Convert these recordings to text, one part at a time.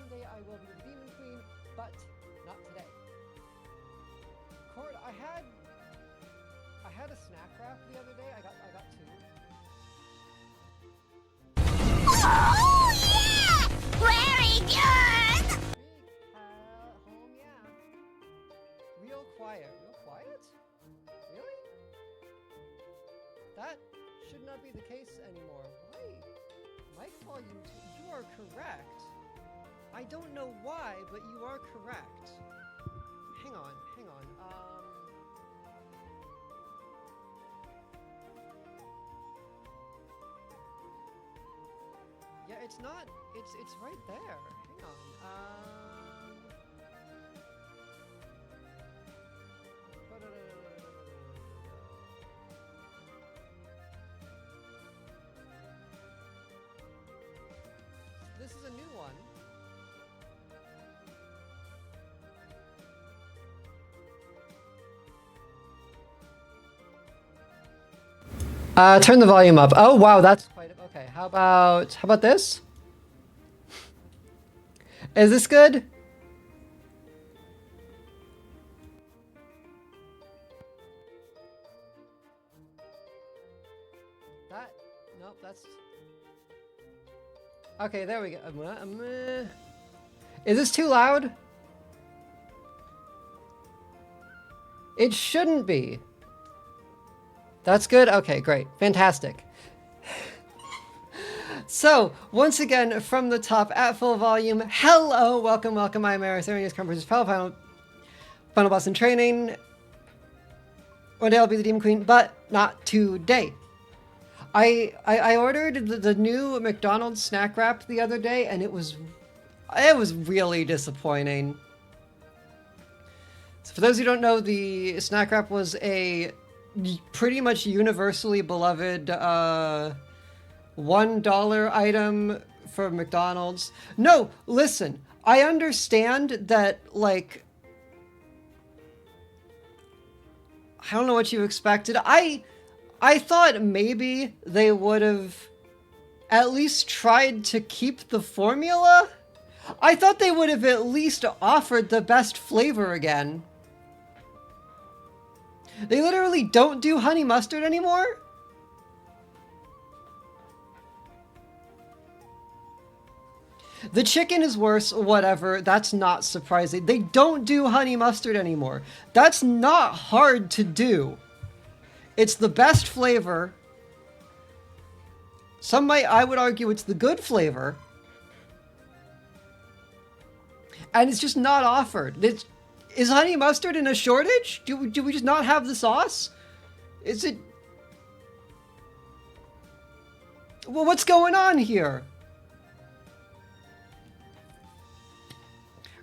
Someday I will be the Demon Queen, but not today. Cord, I had a snack wrap the other day. I got two. Oh, yeah! Very good! Home, yeah. Real quiet. Real quiet? Really? That should not be the case anymore. Why? Mic volume 2. You are correct. I don't know why, but you are correct. Hang on. Yeah, it's not. It's right there. Hang on. This is a new one. Turn the volume up. Oh wow, that's quite okay. How about this? Is this good? Nope, that's okay. There we go. Is this too loud? It shouldn't be. That's good? Okay, great. Fantastic. So, once again, from the top at full volume, hello, welcome, I'm Marathonius Conference's final boss in training. One day I'll be the Demon Queen, but not today. I ordered the new McDonald's snack wrap the other day, and it was really disappointing. So for those who don't know, the snack wrap was a pretty much universally beloved $1 item for McDonald's. No, listen, I understand that, like, I don't know what you expected. I thought maybe they would have at least tried to keep the formula. I thought they would have at least offered the best flavor again. They literally don't do honey mustard anymore? The chicken is worse, whatever, that's not surprising. They don't do honey mustard anymore. That's not hard to do. It's the best flavor. I would argue it's the good flavor. And it's just not offered. Is honey mustard in a shortage? Do we just not have the sauce? Is it... Well, what's going on here?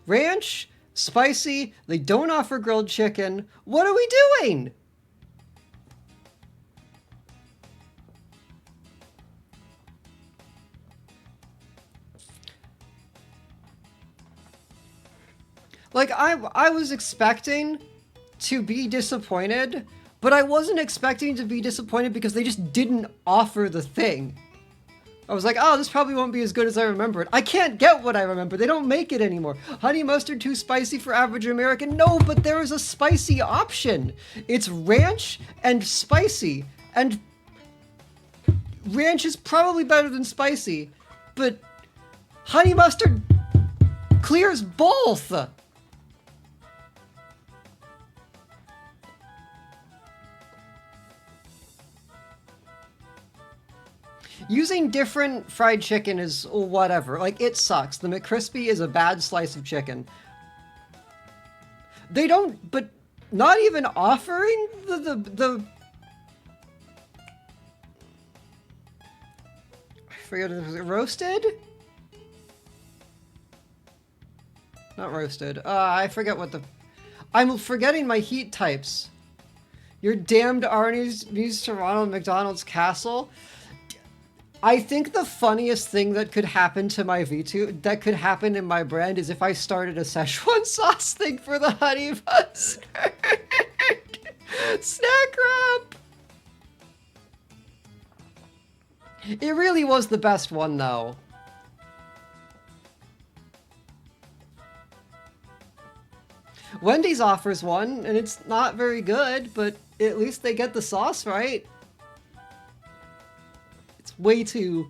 Ranch, spicy, they don't offer grilled chicken. What are we doing? Like, I was expecting to be disappointed, but I wasn't expecting to be disappointed because they just didn't offer the thing. I was like, oh, this probably won't be as good as I remember it. I can't get what I remember. They don't make it anymore. Honey mustard too spicy for average American? No, but there is a spicy option. It's ranch and spicy. And ranch is probably better than spicy, but honey mustard clears both. Using different fried chicken is whatever. Like, it sucks. The McCrispy is a bad slice of chicken. They don't, but not even offering the I forget, was it roasted? Not roasted. I forget what I'm forgetting my heat types. Your damned Arnie's needs to Ronald McDonald's castle. I think the funniest thing that could happen to my V2, that could happen in my brand, is if I started a Szechuan sauce thing for the honey mustard. Snack wrap! It really was the best one, though. Wendy's offers one, and it's not very good, but at least they get the sauce right. It's way too...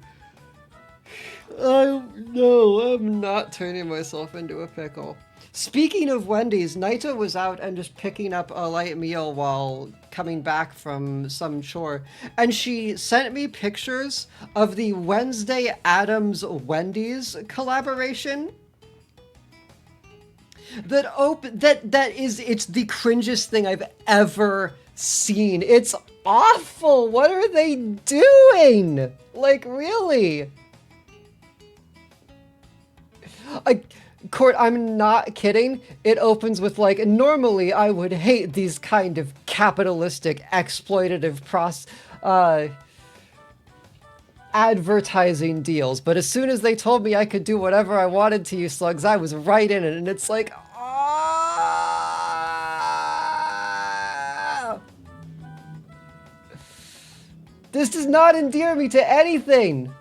No, I'm not turning myself into a pickle. Speaking of Wendy's, Naito was out and just picking up a light meal while coming back from some chore. And she sent me pictures of the Wednesday Addams Wendy's collaboration. It's the cringiest thing I've ever seen. It's awful. What are they doing? Like, really? Court, I'm not kidding. It opens with like, normally I would hate these kind of capitalistic, exploitative advertising deals, but as soon as they told me I could do whatever I wanted to you slugs, I was right in it, and it's like, ah! This does not endear me to anything!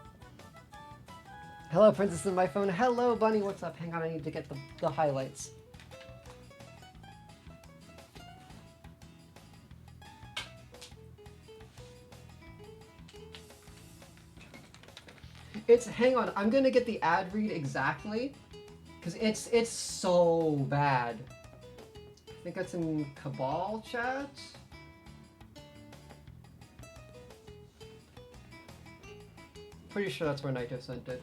Hello, Princess in my phone. Hello, Bunny. What's up? Hang on, I need to get the highlights. Hang on, I'm gonna get the ad read exactly, because it's so bad. I think that's in Cabal chat. Pretty sure that's where Naito sent it.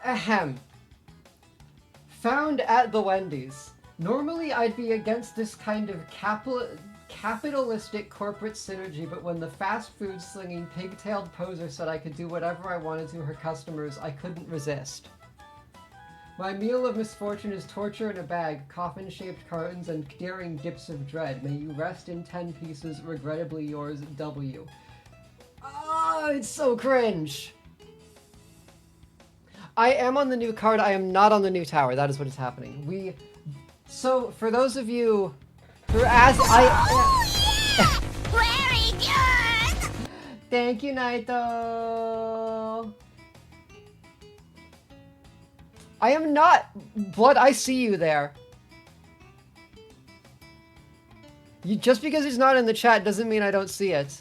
Ahem. Found at the Wendy's. Normally I'd be against this kind of capitalistic corporate synergy, but when the fast food slinging pigtailed poser said I could do whatever I wanted to her customers, I couldn't resist. My meal of misfortune is torture in a bag, coffin-shaped cartons, and daring dips of dread. May you rest in 10 pieces, regrettably yours, W. Oh, it's so cringe! I am on the new card, I am not on the new tower. That is what is happening. So, for those of you who asked, Oh, yeah! Very good! Thank you, Naito! I am not... Blood, I see you there. Just because he's not in the chat doesn't mean I don't see it.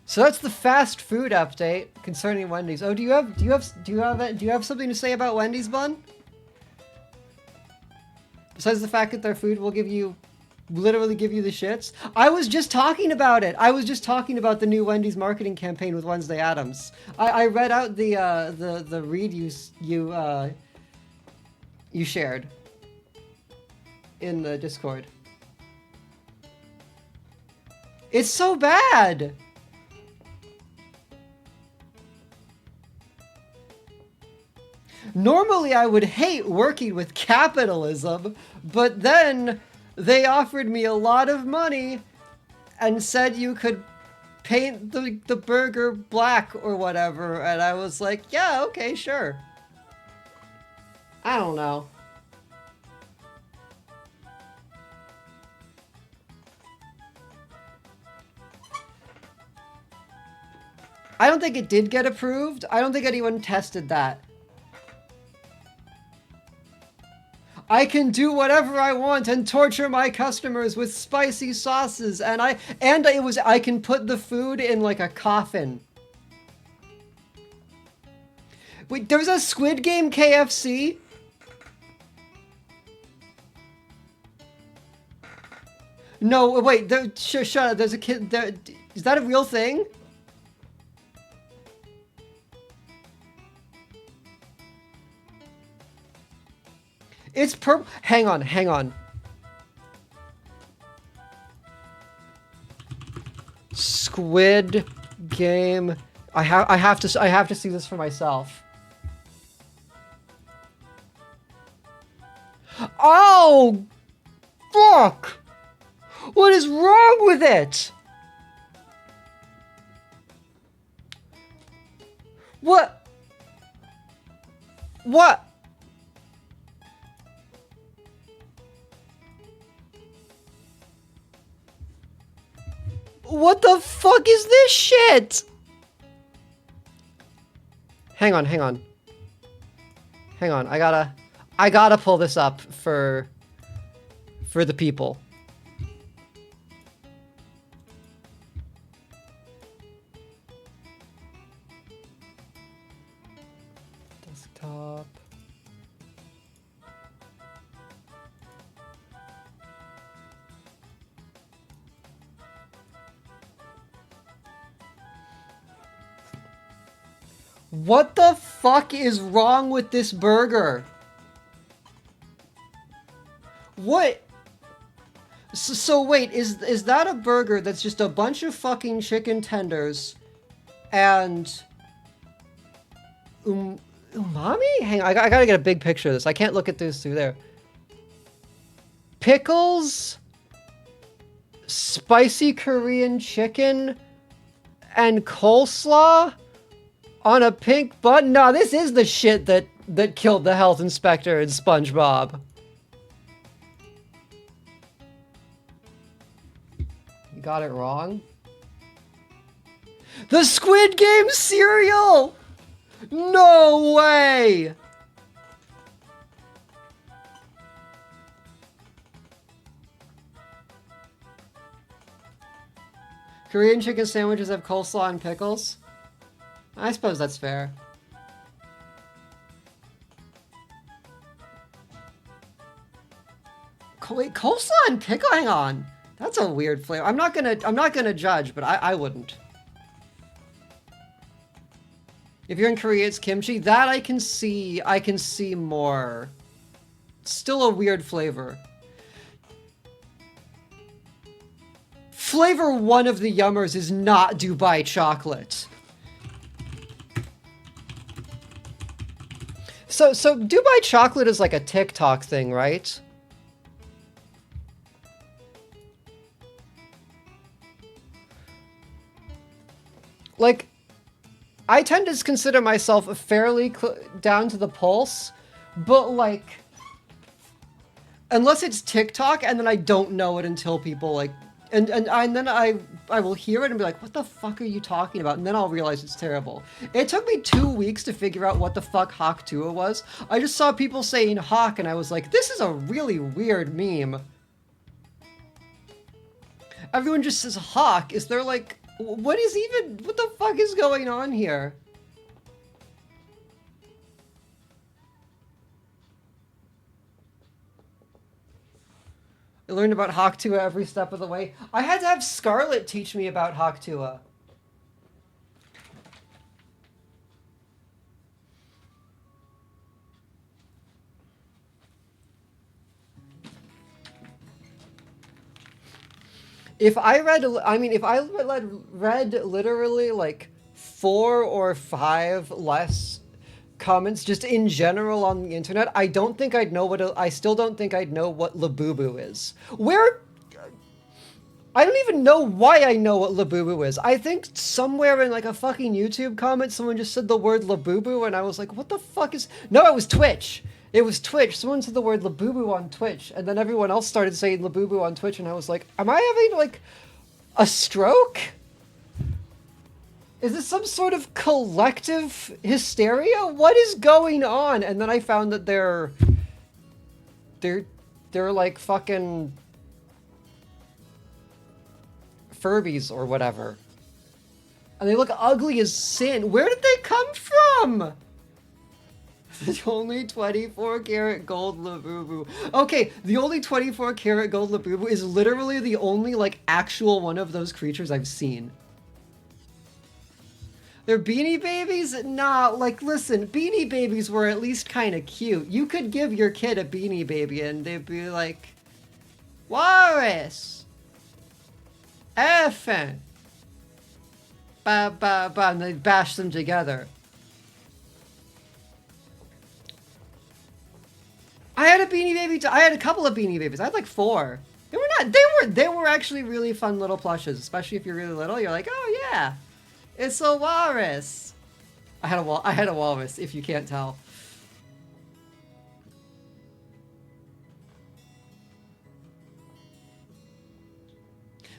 So that's the fast food update concerning Wendy's. Oh, do you have something to say about Wendy's, Bun? Besides the fact that their food will literally give you the shits. I was just talking about it. I was just talking about the new Wendy's marketing campaign with Wednesday Addams. I read out the read you shared in the Discord. It's so bad. Normally I would hate working with capitalism, but then they offered me a lot of money and said you could paint the burger black or whatever, and I was like, yeah, okay, sure. I don't know. I don't think it did get approved. I don't think anyone tested that. I can do whatever I want and torture my customers with spicy sauces, and I can put the food in like a coffin. Wait, there's a Squid Game KFC? No, wait, shut up, there's a kid there. Is that a real thing? It's purple. Hang on. Squid Game. I have to see this for myself. Oh, fuck! What is wrong with it? What? What? What the fuck is this shit? Hang on, hang on. Hang on, I gotta pull this up for the people. Desktop. What the fuck is wrong with this burger? What? So wait, is that a burger that's just a bunch of fucking chicken tenders and umami? Hang on, I gotta get a big picture of this. I can't look at this through there. Pickles, spicy Korean chicken, and coleslaw on a pink bun? No, this is the shit that killed the health inspector in SpongeBob. You got it wrong? The Squid Game cereal! No way! Korean chicken sandwiches have coleslaw and pickles? I suppose that's fair. Wait, coleslaw and pickle? Hang on. That's a weird flavor. I'm not gonna judge, but I wouldn't. If you're in Korea, it's kimchi. That I can see more. Still a weird flavor. Flavor 1 of the Yummers is not Dubai chocolate. So Dubai chocolate is like a TikTok thing, right? Like, I tend to consider myself fairly down to the pulse, but like, unless it's TikTok, and then I don't know it until people like, and then I will hear it and be like, what the fuck are you talking about? And then I'll realize it's terrible. It took me 2 weeks to figure out what the fuck Hawk Tuah was. I just saw people saying Hawk, and I was like, this is a really weird meme. Everyone just says Hawk. Is there like, what the fuck is going on here? I learned about Hawk Tuah every step of the way. I had to have Scarlett teach me about Hawk Tuah. If I read literally like 4 or 5 less comments just in general on the internet, I don't think I'd know I still don't think I'd know what Labubu is. I don't even know why I know what Labubu is. I think somewhere in like a fucking YouTube comment, someone just said the word Labubu, and I was like, what the fuck is... No, it was Twitch. It was Twitch. Someone said the word Labubu on Twitch, and then everyone else started saying Labubu on Twitch, and I was like, am I having like a stroke? Is this some sort of collective hysteria? What is going on? And then I found that they're like fucking Furbies or whatever. And they look ugly as sin. Where did they come from? The only 24 karat gold Labubu. Okay, the only 24 karat gold Labubu is literally the only like actual one of those creatures I've seen. They're Beanie Babies? Nah, like, listen, Beanie Babies were at least kind of cute. You could give your kid a Beanie Baby and they'd be like, Walrus! Elephant! Ba ba ba, and they'd bash them together. I had a Beanie Baby, I had a couple of Beanie Babies. I had like 4. They were Yeah, they were actually really fun little plushes, especially if you're really little. You're like, oh yeah, it's a walrus. I had a walrus, if you can't tell.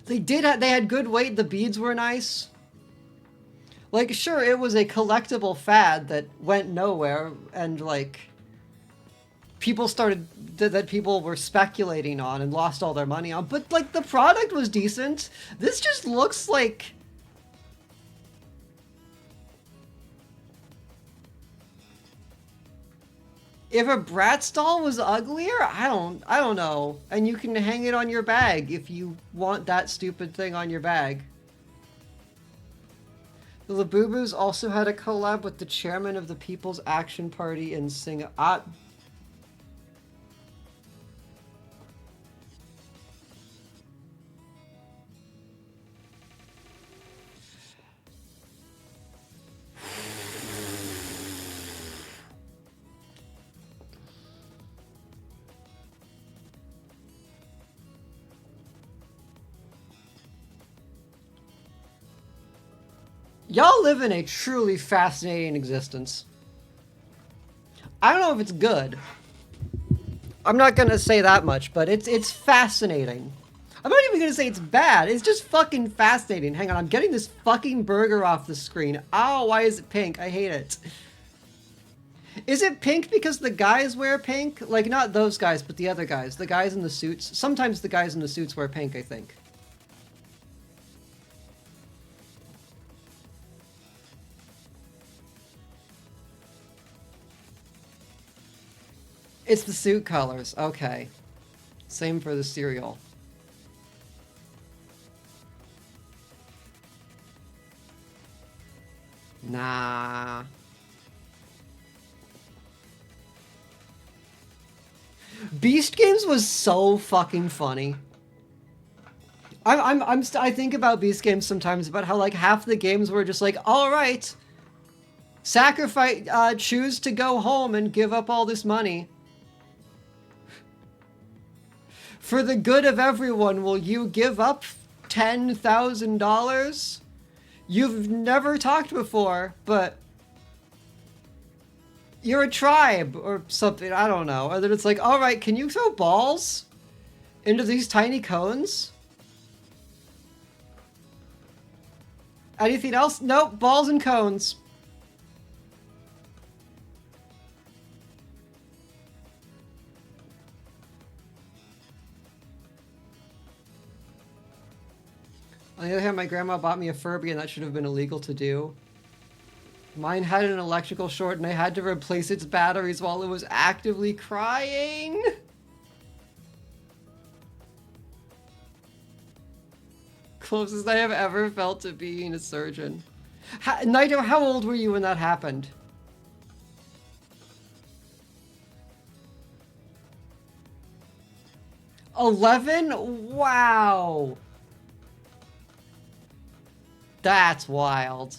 They had good weight. The beads were nice. Like, sure, it was a collectible fad that went nowhere, and like that people were speculating on and lost all their money on. But like the product was decent. This just looks like. If a Bratz doll was uglier, I don't know. And you can hang it on your bag if you want that stupid thing on your bag. The Labubus also had a collab with the chairman of the People's Action Party in Singapore. Y'all live in a truly fascinating existence. I don't know if it's good. I'm not gonna say that much, but it's fascinating. I'm not even gonna say it's bad. It's just fucking fascinating. Hang on, I'm getting this fucking burger off the screen. Ow, why is it pink? I hate it. Is it pink because the guys wear pink? Like, not those guys, but the other guys. The guys in the suits. Sometimes the guys in the suits wear pink, I think. It's the suit colors. Okay. Same for the cereal. Nah. Beast Games was so fucking funny. I think about Beast Games sometimes about how like half the games were just like, all right, sacrifice, choose to go home and give up all this money. For the good of everyone, will you give up $10,000? You've never talked before, but you're a tribe or something. I don't know. And then it's like, all right, can you throw balls into these tiny cones? Anything else? Nope, balls and cones. On the other hand, my grandma bought me a Furby and that should have been illegal to do. Mine had an electrical short and I had to replace its batteries while it was actively crying. Closest I have ever felt to being a surgeon. Naito, how old were you when that happened? $11? Wow. That's wild.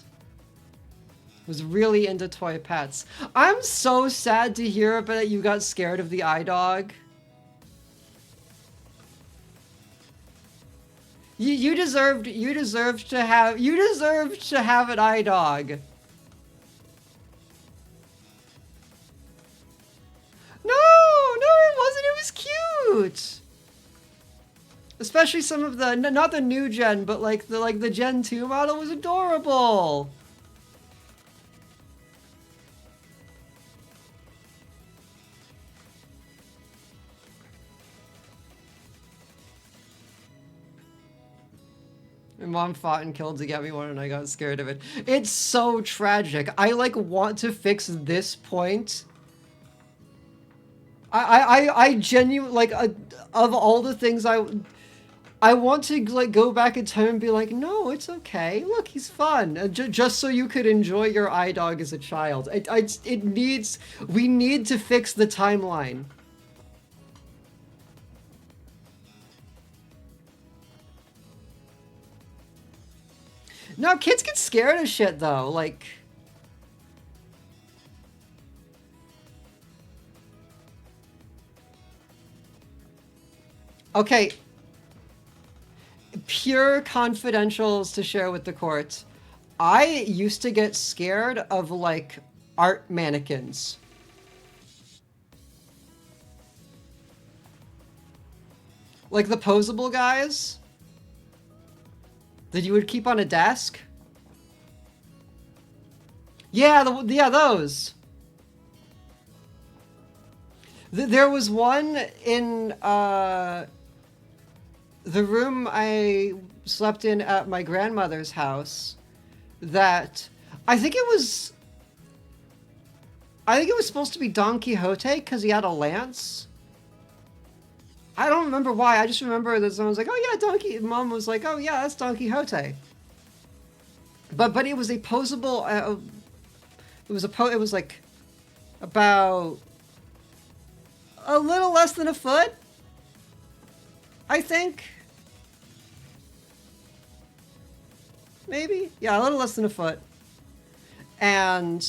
Was really into toy pets. I'm so sad to hear about that you got scared of the iDog. You deserved to have an iDog. No, it wasn't. It was cute. Especially some of the not the new gen, but like the Gen 2 model was adorable. My mom fought and killed to get me one and I got scared of it. It's so tragic. I like want to fix this point. I genuinely like of all the things I want to like go back in time and be like, no, it's okay. Look, he's fun. Just so you could enjoy your iDog as a child. We need to fix the timeline. No, kids get scared of shit though. Like, okay, pure confidentials to share with the court. I used to get scared of, like, art mannequins. Like the posable guys that you would keep on a desk. Yeah, those. There was one in the room I slept in at my grandmother's house that I think it was supposed to be Don Quixote because he had a lance. I don't remember why. I just remember that someone was like, "Oh yeah, Don Quixote." Mom was like, "Oh yeah, that's Don Quixote." But it was a posable. It was like about a little less than a foot, I think. Maybe? Yeah, a little less than a foot. And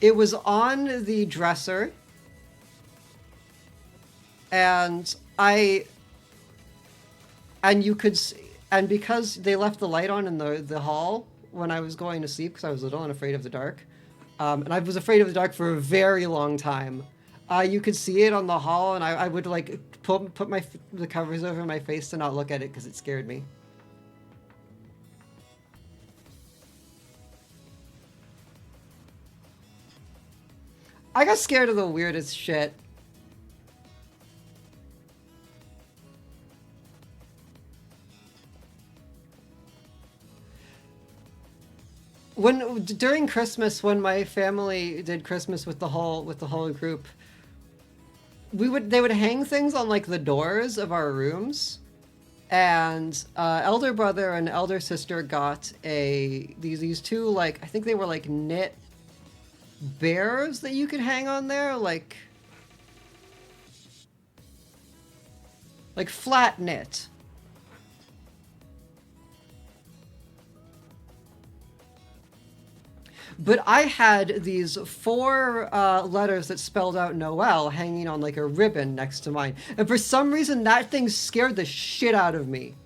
it was on the dresser. And you could see, and because they left the light on in the hall when I was going to sleep, because I was little and afraid of the dark, and I was afraid of the dark for a very long time, you could see it on the hall, and I would like put the covers over my face to not look at it because it scared me. I got scared of the weirdest shit. During Christmas, when my family did Christmas with the whole group, they would hang things on like the doors of our rooms, and elder brother and elder sister got these two, like, I think they were like knit bears that you could hang on there, like flat knit. But I had these 4 letters that spelled out Noel hanging on like a ribbon next to mine. And for some reason, that thing scared the shit out of me.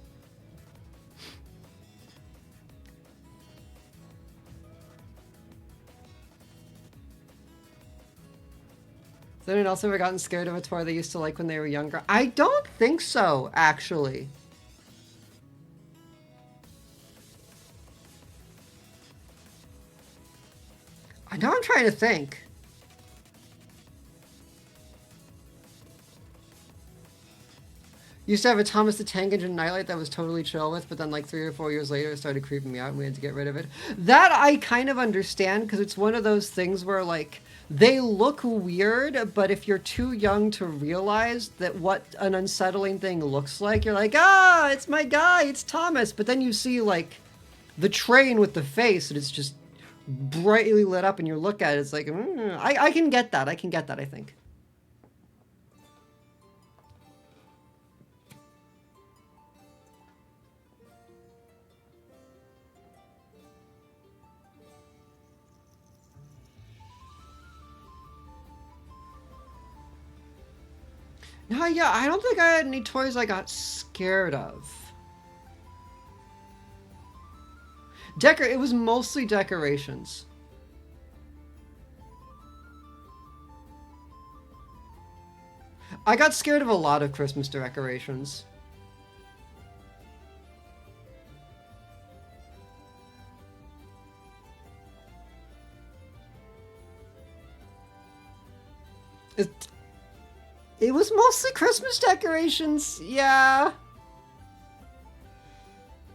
Has anyone else ever gotten scared of a toy they used to like when they were younger? I don't think so, actually. Now I'm trying to think. Used to have a Thomas the Tank Engine nightlight that was totally chill with, but then like 3 or 4 years later it started creeping me out and we had to get rid of it. That I kind of understand, because it's one of those things where like they look weird, but if you're too young to realize that what an unsettling thing looks like, you're like, ah, it's my guy, it's Thomas. But then you see like the train with the face and it's just brightly lit up and you look at it, it's like, I can get that. I think. No, yeah, I don't think I had any toys I got scared of. It was mostly decorations. I got scared of a lot of Christmas decorations. It was mostly Christmas decorations, yeah.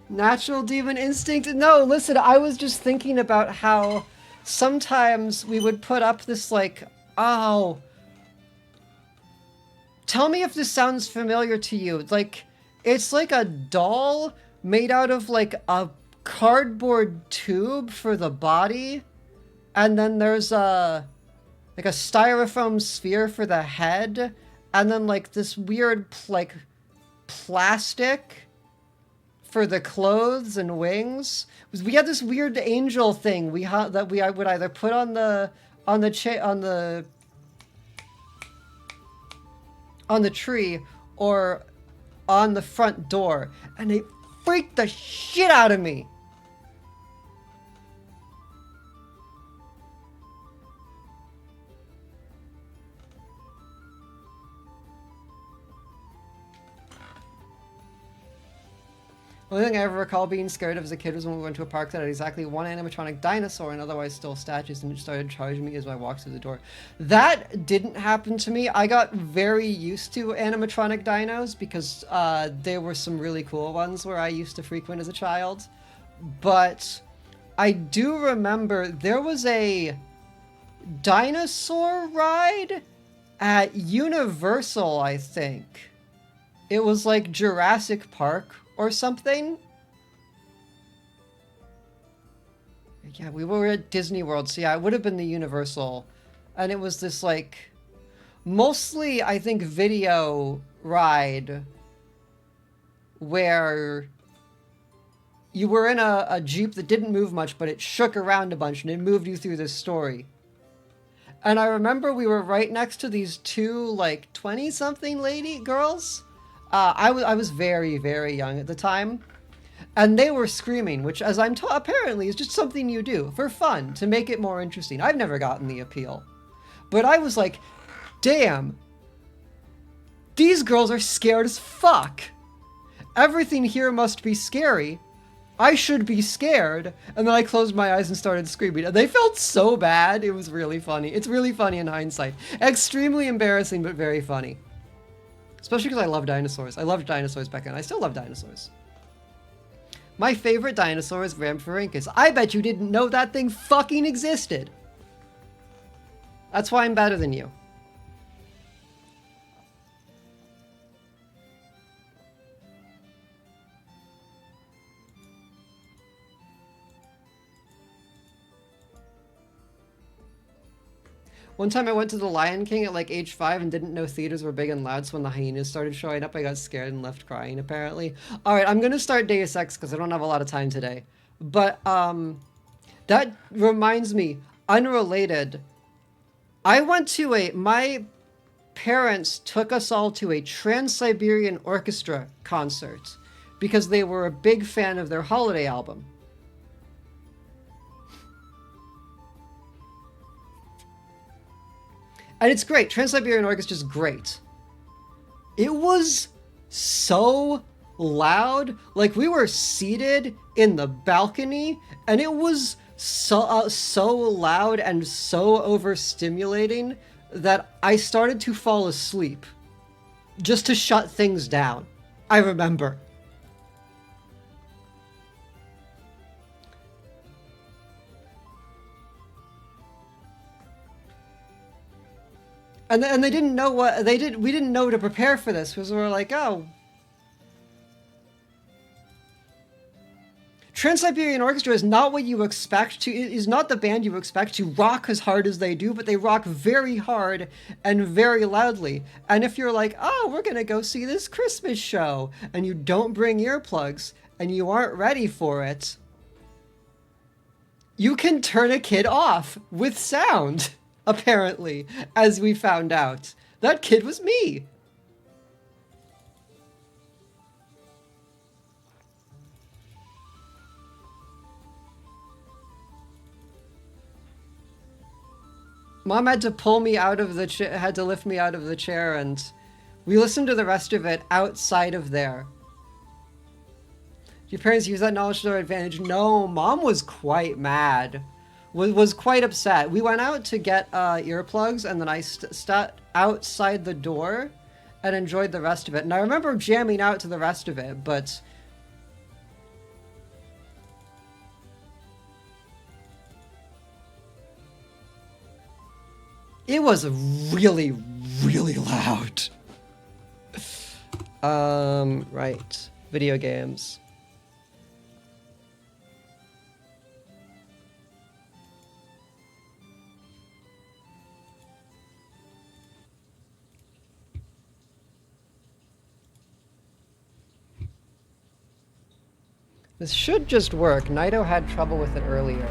Natural demon instinct? No, listen, I was just thinking about how sometimes we would put up this like, oh, tell me if this sounds familiar to you. Like, it's like a doll made out of like a cardboard tube for the body, and then there's like a styrofoam sphere for the head, and then like this weird like plastic for the clothes and wings. We had this weird angel thing that we would either put on the tree or on the front door, and it freaked the shit out of me. The only thing I ever recall being scared of as a kid was when we went to a park that had exactly one animatronic dinosaur and otherwise still statues, and it started charging me as I walked through the door. That didn't happen to me. I got very used to animatronic dinos because there were some really cool ones where I used to frequent as a child. But I do remember there was a dinosaur ride at Universal, I think. It was like Jurassic Park or something. Yeah, we were at Disney World, so yeah, it would have been the Universal. And it was this, like, mostly, I think, video ride where you were in a Jeep that didn't move much, but it shook around a bunch, and it moved you through this story. And I remember we were right next to these two, like, 20-something girls. I was very, very young at the time, and they were screaming, which, as I'm taught, apparently is just something you do for fun, to make it more interesting. I've never gotten the appeal. But I was like, damn, these girls are scared as fuck. Everything here must be scary. I should be scared. And then I closed my eyes and started screaming. And they felt so bad. It was really funny. It's really funny in hindsight. Extremely embarrassing, but very funny. Especially because I love dinosaurs. I loved dinosaurs back then. I still love dinosaurs. My favorite dinosaur is Rhamphorhynchus. I bet you didn't know that thing fucking existed. That's why I'm better than you. One time I went to the Lion King at like age 5 and didn't know theaters were big and loud, so when the hyenas started showing up, I got scared and left crying, apparently. Alright, I'm gonna start Deus Ex because I don't have a lot of time today. But, that reminds me, unrelated, I went to my parents took us all to a Trans-Siberian Orchestra concert because they were a big fan of their holiday album. And it's great. Trans-Siberian Orchestra is great. It was so loud. Like, we were seated in the balcony, and it was so loud and so overstimulating that I started to fall asleep just to shut things down. I remember. And they didn't know what they did. We didn't know to prepare for this because we were like, oh. Trans-Siberian Orchestra is not what you expect to. It is not the band you expect to rock as hard as they do, but they rock very hard and very loudly. And if you're like, oh, we're gonna go see this Christmas show, and you don't bring earplugs and you aren't ready for it, you can turn a kid off with sound. Apparently, as we found out. That kid was me. Mom had to pull me out of the chair, had to lift me out of the chair, and we listened to the rest of it outside of there. Your parents use that knowledge to their advantage? No, Mom was quite mad. Was quite upset. We went out to get earplugs, and then I sat outside the door and enjoyed the rest of it. And I remember jamming out to the rest of it, but it was really, really loud. Right. Video games. This should just work. Naito had trouble with it earlier.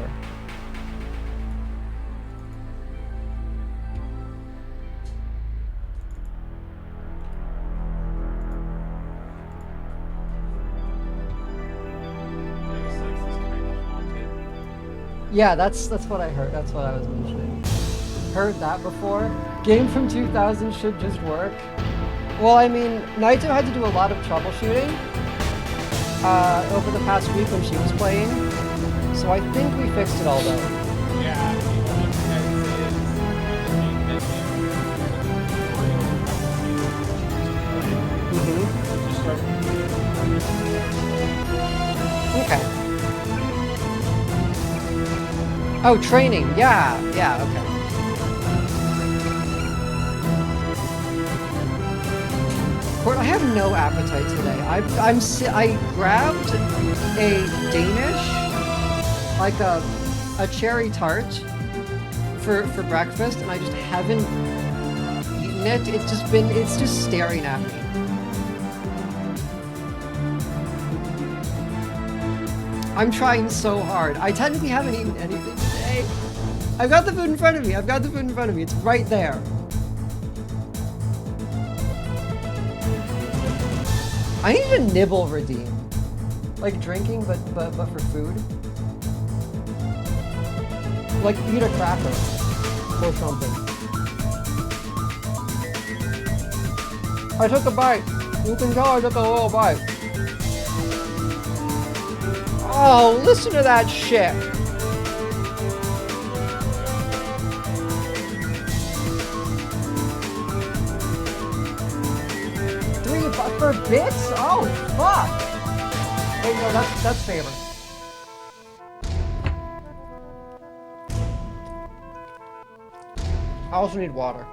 Yeah, that's what I heard. That's what I was mentioning. Heard that before. Game from 2000 should just work. Well, I mean, Naito had to do a lot of troubleshooting over the past week when she was playing, so I think we fixed it all though. Yeah, the only thing I'd say is the main menu, just start Okay. Oh, training. Yeah, okay. Court, I have no appetite today. I grabbed a Danish, like a cherry tart for breakfast, and I just haven't eaten it. It's just staring at me. I'm trying so hard. I technically haven't eaten anything today. I've got the food in front of me. It's right there. I need a nibble redeem. Like drinking, but for food. Like eat a cracker. Or something. I took a bite. You can tell I took a little bite. Oh, listen to that shit. For bits? Oh, fuck! Wait, no, that's favor. I also need water.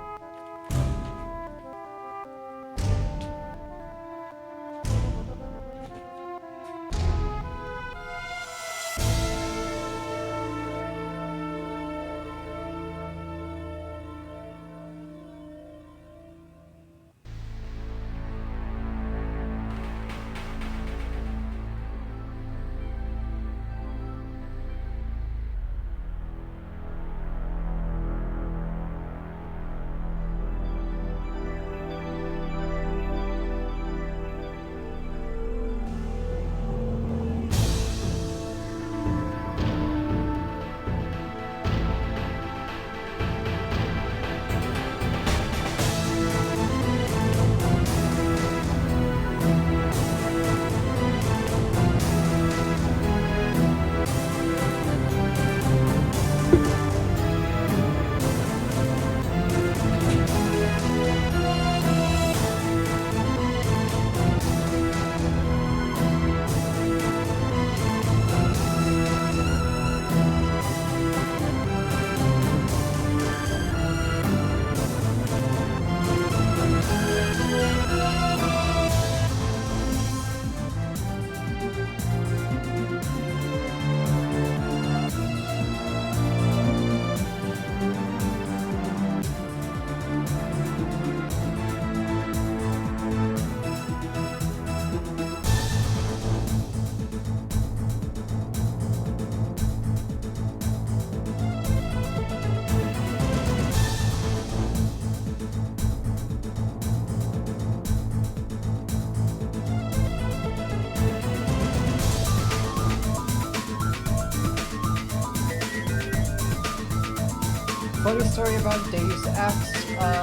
Funny story about Deus Ex. My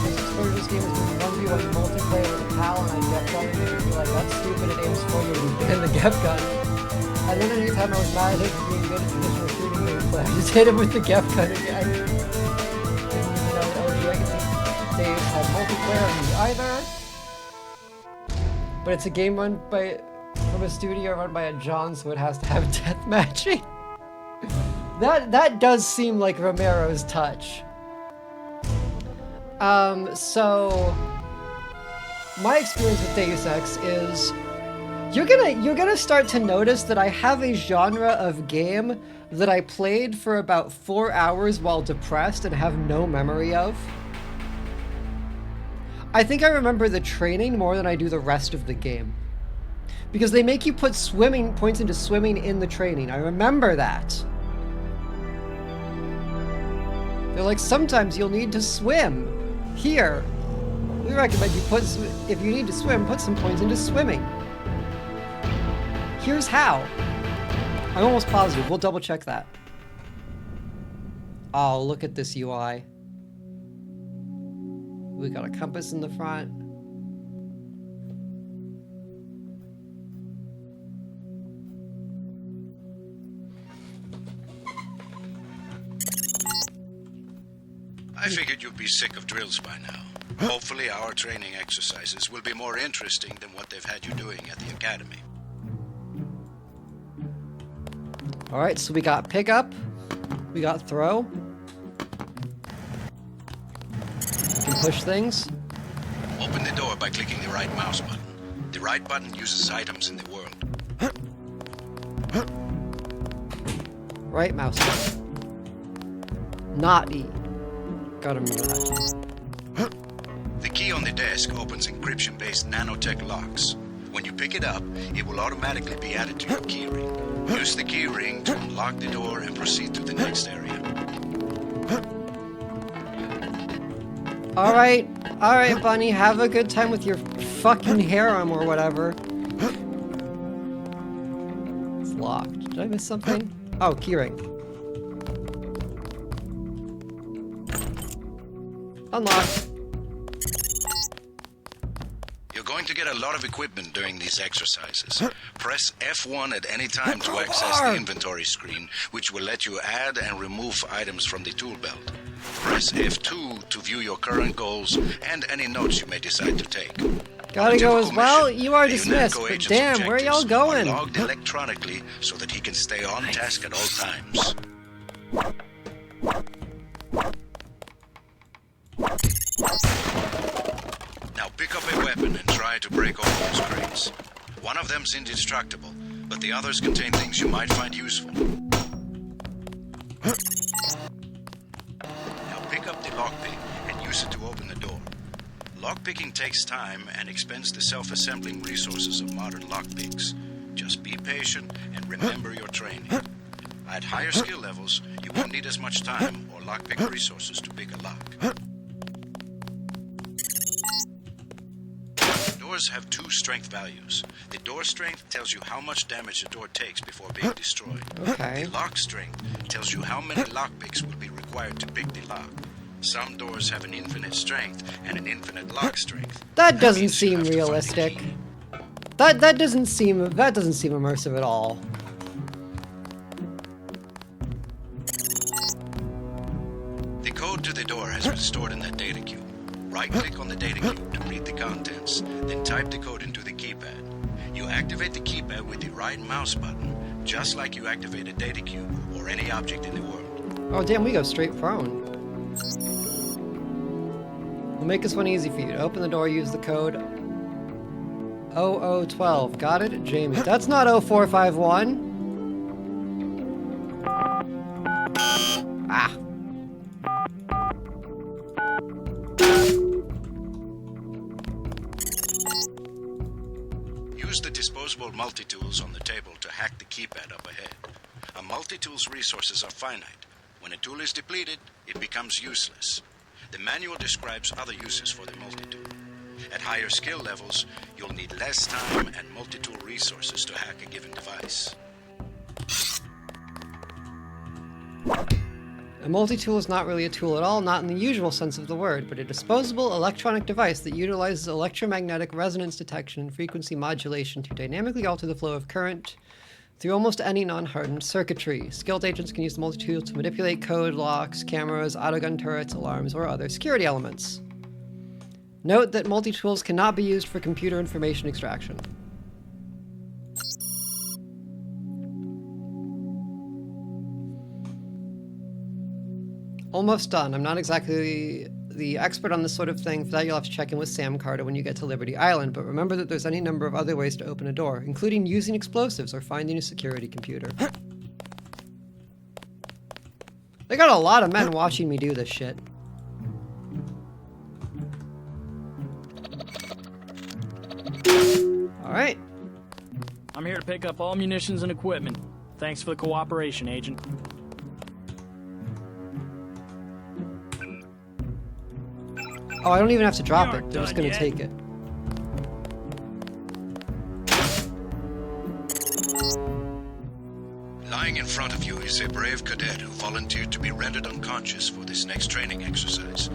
first exposure to this game was doing 1v1 multiplayer with a pal, and I kept telling him to be like, that's stupid, it aims for you, and the Gef gun. And then anytime I was mad at him for being good at traditional shooting gameplay, I just hit him with the Gef gun again. Didn't even know OG Legacy Deus had multiplayer on me either. But it's a game run from a studio run by a John, so it has to have deathmatching. That does seem like Romero's touch. So my experience with Deus Ex is you're gonna start to notice that I have a genre of game that I played for about 4 hours while depressed and have no memory of. I think I remember the training more than I do the rest of the game. Because they make you put swimming points into swimming in the training. I remember that. They're like, sometimes you'll need to swim. Here, we recommend you if you need to swim, put some points into swimming. Here's how. I'm almost positive. We'll double check that. Oh, look at this UI. We got a compass in the front. I figured you'd be sick of drills by now. Hopefully our training exercises will be more interesting than what they've had you doing at the academy. Alright, so we got pick up. We got throw. We can push things. Open the door by clicking the right mouse button. The right button uses items in the world. Right mouse button. Not E. Gotta remember that. The key on the desk opens encryption-based nanotech locks. When you pick it up, it will automatically be added to your keyring. Use the keyring to unlock the door and proceed to the next area. Alright, Bunny, have a good time with your fucking harem or whatever. It's locked. Did I miss something? Oh, keyring. Unlocked. You're going to get a lot of equipment during these exercises. Press F1 at any time to access the inventory screen, which will let you add and remove items from the tool belt. Press F2 to view your current goals and any notes you may decide to take. Gotta go as well? You are The dismissed, UNATCO but agent's damn, where y'all objectives are going? logged electronically so that he can stay on task at all times. Now pick up a weapon and try to break open those crates. One of them's indestructible, but the others contain things you might find useful. Now pick up the lockpick and use it to open the door. Lockpicking takes time and expends the self-assembling resources of modern lockpicks. Just be patient and remember your training. At higher skill levels, you won't need as much time or lockpick resources to pick a lock. Doors have two strength values. The door strength tells you how much damage the door takes before being destroyed. Okay. The lock strength tells you how many lockpicks will be required to pick the lock. Some doors have an infinite strength and an infinite lock strength. That doesn't means you seem have to find the realistic. key. That doesn't seem immersive at all. The code to the door has been stored in that data cube. Right-click on the data cube to read the contents, then type the code into the keypad. You activate the keypad with the right mouse button, just like you activate a data cube or any object in the world. Oh damn, we go straight prone. We'll make this one easy for you. To open the door, use the code 0012. Got it? Jamie. That's not 0451. Ah. Use the disposable multi-tools on the table to hack the keypad up ahead. A multi-tool's resources are finite. When a tool is depleted, it becomes useless. The manual describes other uses for the multi-tool. At higher skill levels, you'll need less time and multi-tool resources to hack a given device. A multi-tool is not really a tool at all, not in the usual sense of the word, but a disposable electronic device that utilizes electromagnetic resonance detection and frequency modulation to dynamically alter the flow of current through almost any non-hardened circuitry. Skilled agents can use the multi-tool to manipulate code, locks, cameras, autogun turrets, alarms, or other security elements. Note that multi-tools cannot be used for computer information extraction. Almost done. I'm not exactly the expert on this sort of thing. For that, you'll have to check in with Sam Carter when you get to Liberty Island, but remember that there's any number of other ways to open a door, including using explosives or finding a security computer. They got a lot of men watching me do this shit. Alright. I'm here to pick up all munitions and equipment. Thanks for the cooperation, Agent. Oh, I don't even have to drop We it. aren't They're just done gonna yet. take it. Lying in front of you is a brave cadet who volunteered to be rendered unconscious for this next training exercise.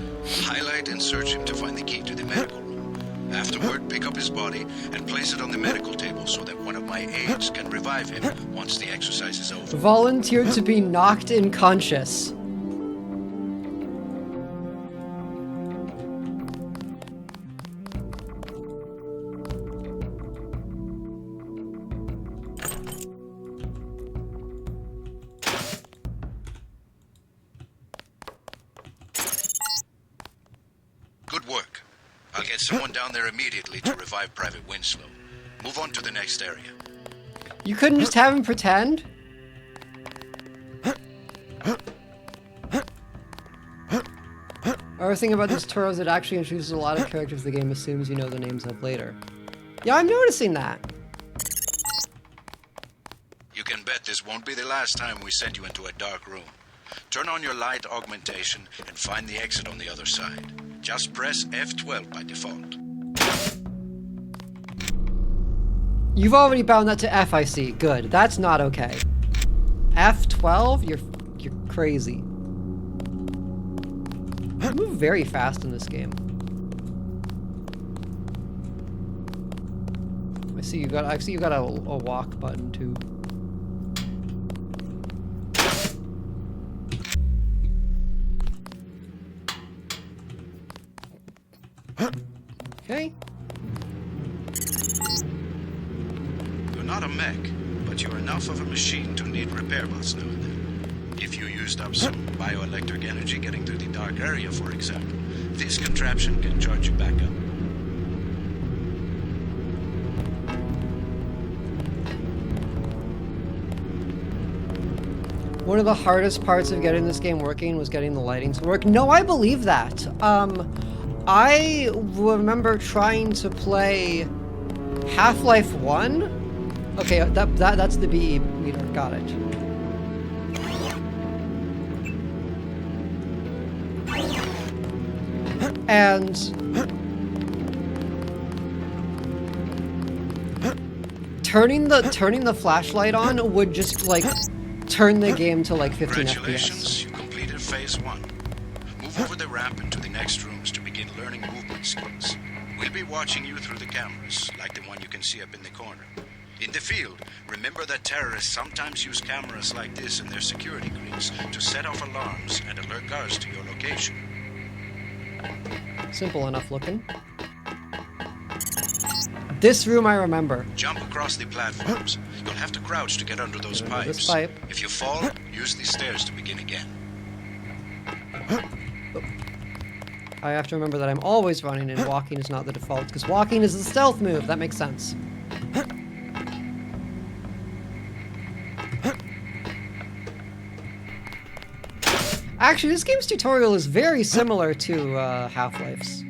Highlight and search him to find the key to the medical room. Afterward, pick up his body and place it on the medical table so that one of my aides can revive him once the exercise is over. Volunteered to be knocked unconscious. Good work. I'll get someone down there immediately to revive Private Winslow. Move on to the next area. You couldn't just have him pretend? Our thing about this tour is it actually introduces a lot of characters the game assumes you know the names of later. Yeah, I'm noticing that. You can bet this won't be the last time we send you into a dark room. Turn on your light augmentation and find the exit on the other side. Just press F12 by default. You've already bound that to F, I see. Good. That's not okay. F12? You're crazy. You move very fast in this game. I see you got a walk button too. Okay. You're not a mech, but you're enough of a machine to need repair bots now and then. If you used up some bioelectric energy getting through the dark area, for example, this contraption can charge you back up. One of the hardest parts of getting this game working was getting the lighting to work. No, I believe that. I remember trying to play Half-Life 1. Okay, that's the BE meter. Got it. And turning the flashlight on would just like turn the game to like 15 Congratulations, FPS. you completed phase 1. Move over the ramp into the next rooms to begin learning movement skills. We'll be watching you through the cameras, like the one you can see up in the corner. In the field, remember that terrorists sometimes use cameras like this in their security grids to set off alarms and alert guards to your location. Simple enough looking. This room I remember. Jump across the platforms. You'll have to crouch to get under those Under this pipes. pipe. If you fall, use the stairs to begin again. I have to remember that I'm always running and walking is not the default, because walking is the stealth move. That makes sense. Actually, this game's tutorial is very similar to Half-Life's.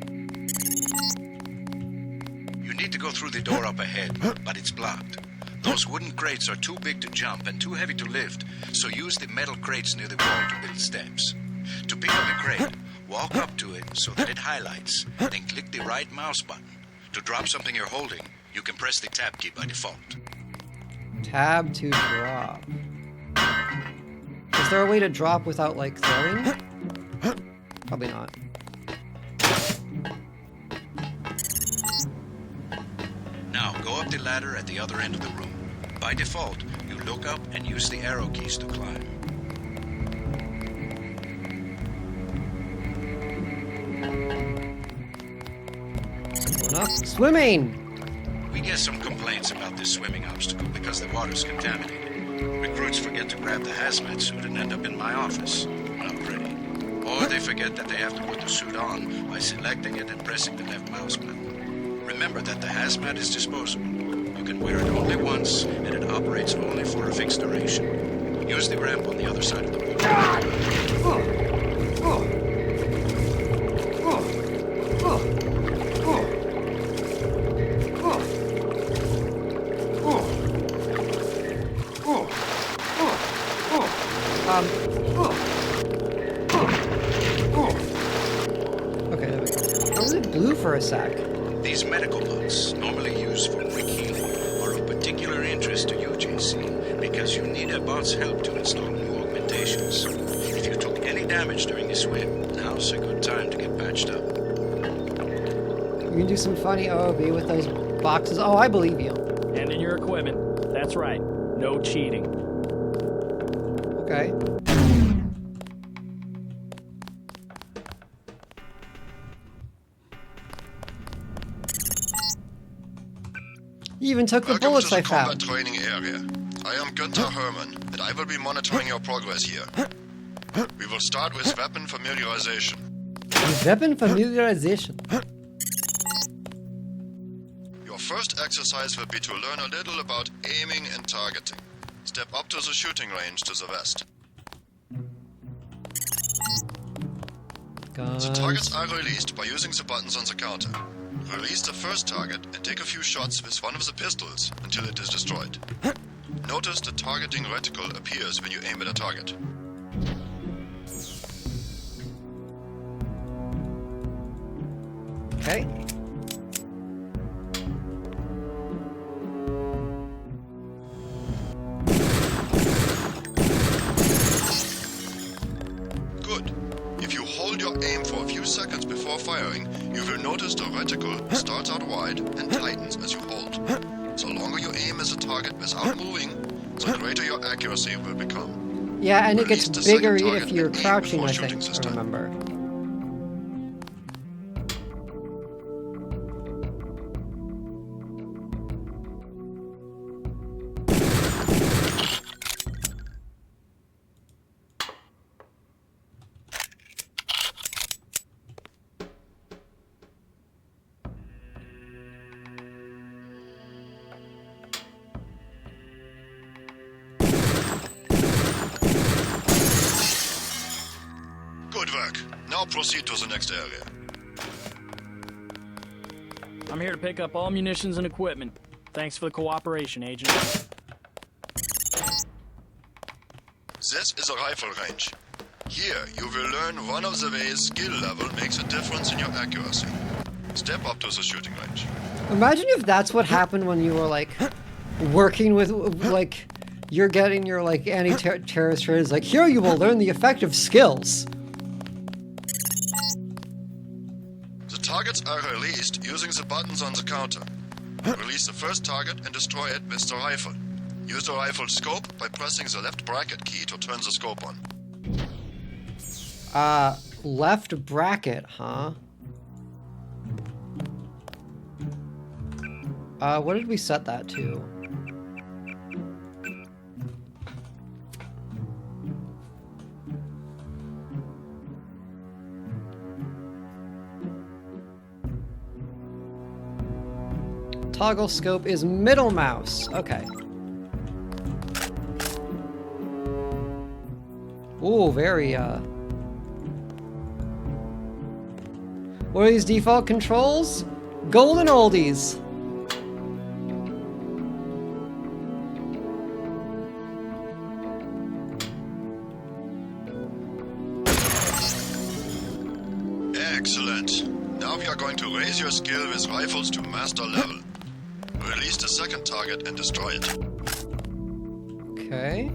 You need to go through the door up ahead, but it's blocked. Those wooden crates are too big to jump and too heavy to lift, so use the metal crates near the wall to build steps. To pick up the crate, walk up to it so that it highlights, then click the right mouse button. To drop something you're holding, you can press the tab key by default. Tab to drop. Is there a way to drop without, like, throwing? Probably not. Now, go up the ladder at the other end of the room. By default, you look up and use the arrow keys to climb. Simple enough. Swimming! We get some complaints about this swimming obstacle because the water's contaminated. Recruits forget to grab the hazmat suit and end up in my office. Not pretty. Or they forget that they have to put the suit on by selecting it and pressing the left mouse button. Remember that the hazmat is disposable. You can wear it only once, and it operates only for a fixed duration. Use the ramp on the other side of the room. Okay, there we go. I was it blue for a sec. These medical books, normally used for quick healing, are of particular interest to you, JC, because you need a bot's help to install new augmentations. If you took any damage during the swim, now's a good time to get patched up. You can do some funny OOB with those boxes. Oh, I believe you. Hand in your equipment. That's right. No cheating. Okay. You even took the Welcome bullets to I the combat found. training area. I am Günther Hermann, and I will be monitoring your progress here. We will start with weapon familiarization. Weapon familiarization. Your first exercise will be to learn a little about aiming and targeting. Step up to the shooting range to the west. The targets Guns. are released by using the buttons on the counter. Release the first target and take a few shots with one of the pistols until it is destroyed. Notice the targeting reticle appears when you aim at a target. Okay. Good. If you hold your aim for a few seconds before firing, you will notice the reticle starts out wide and tightens as you hold. The longer you aim as a target without moving, the greater your accuracy will become. Yeah, and it gets Release the bigger second if target you're and aim crouching, before I shooting think, this I time. remember. Good work. Now proceed to the next area. I'm here to pick up all munitions and equipment. Thanks for the cooperation, Agent. This is a rifle range. Here, you will learn one of the ways skill level makes a difference in your accuracy. Step up to the shooting range. Imagine if that's what happened when you were like working with like you're getting your like anti-terrorist training. Like here you will learn the effective skills. The targets are released using the buttons on the counter. Release the first target and destroy it with the rifle. Use the rifle scope by pressing the left bracket key to turn the scope on. Left bracket, huh? What did we set that to? Toggle scope is middle mouse. Okay. Ooh, very, What are these default controls? Golden oldies. Excellent. Now we are going to raise your skill with rifles to master level. Release the second target and destroy it. Okay.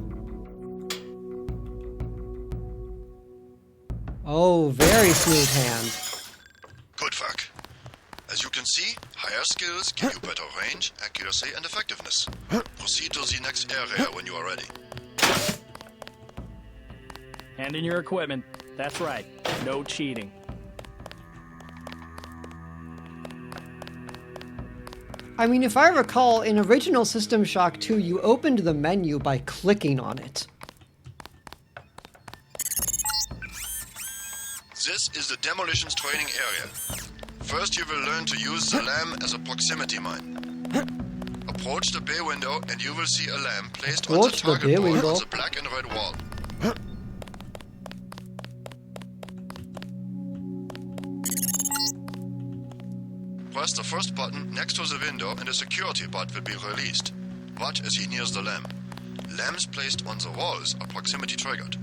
Oh, very smooth hand. Good work. As you can see, higher skills give you better range, accuracy, and effectiveness. Proceed to the next area when you are ready. Hand in your equipment. That's right. No cheating. I mean, if I recall, in original System Shock 2, you opened the menu by clicking on it. This is the demolitions training area. First, you will learn to use the lamb as a proximity mine. Approach the bay window and you will see a lamb placed on the Approach the bay target board window. on the black and red wall. Press the first button next to the window and a security bot will be released. Watch as he nears the lamb. Lambs placed on the walls are proximity triggered.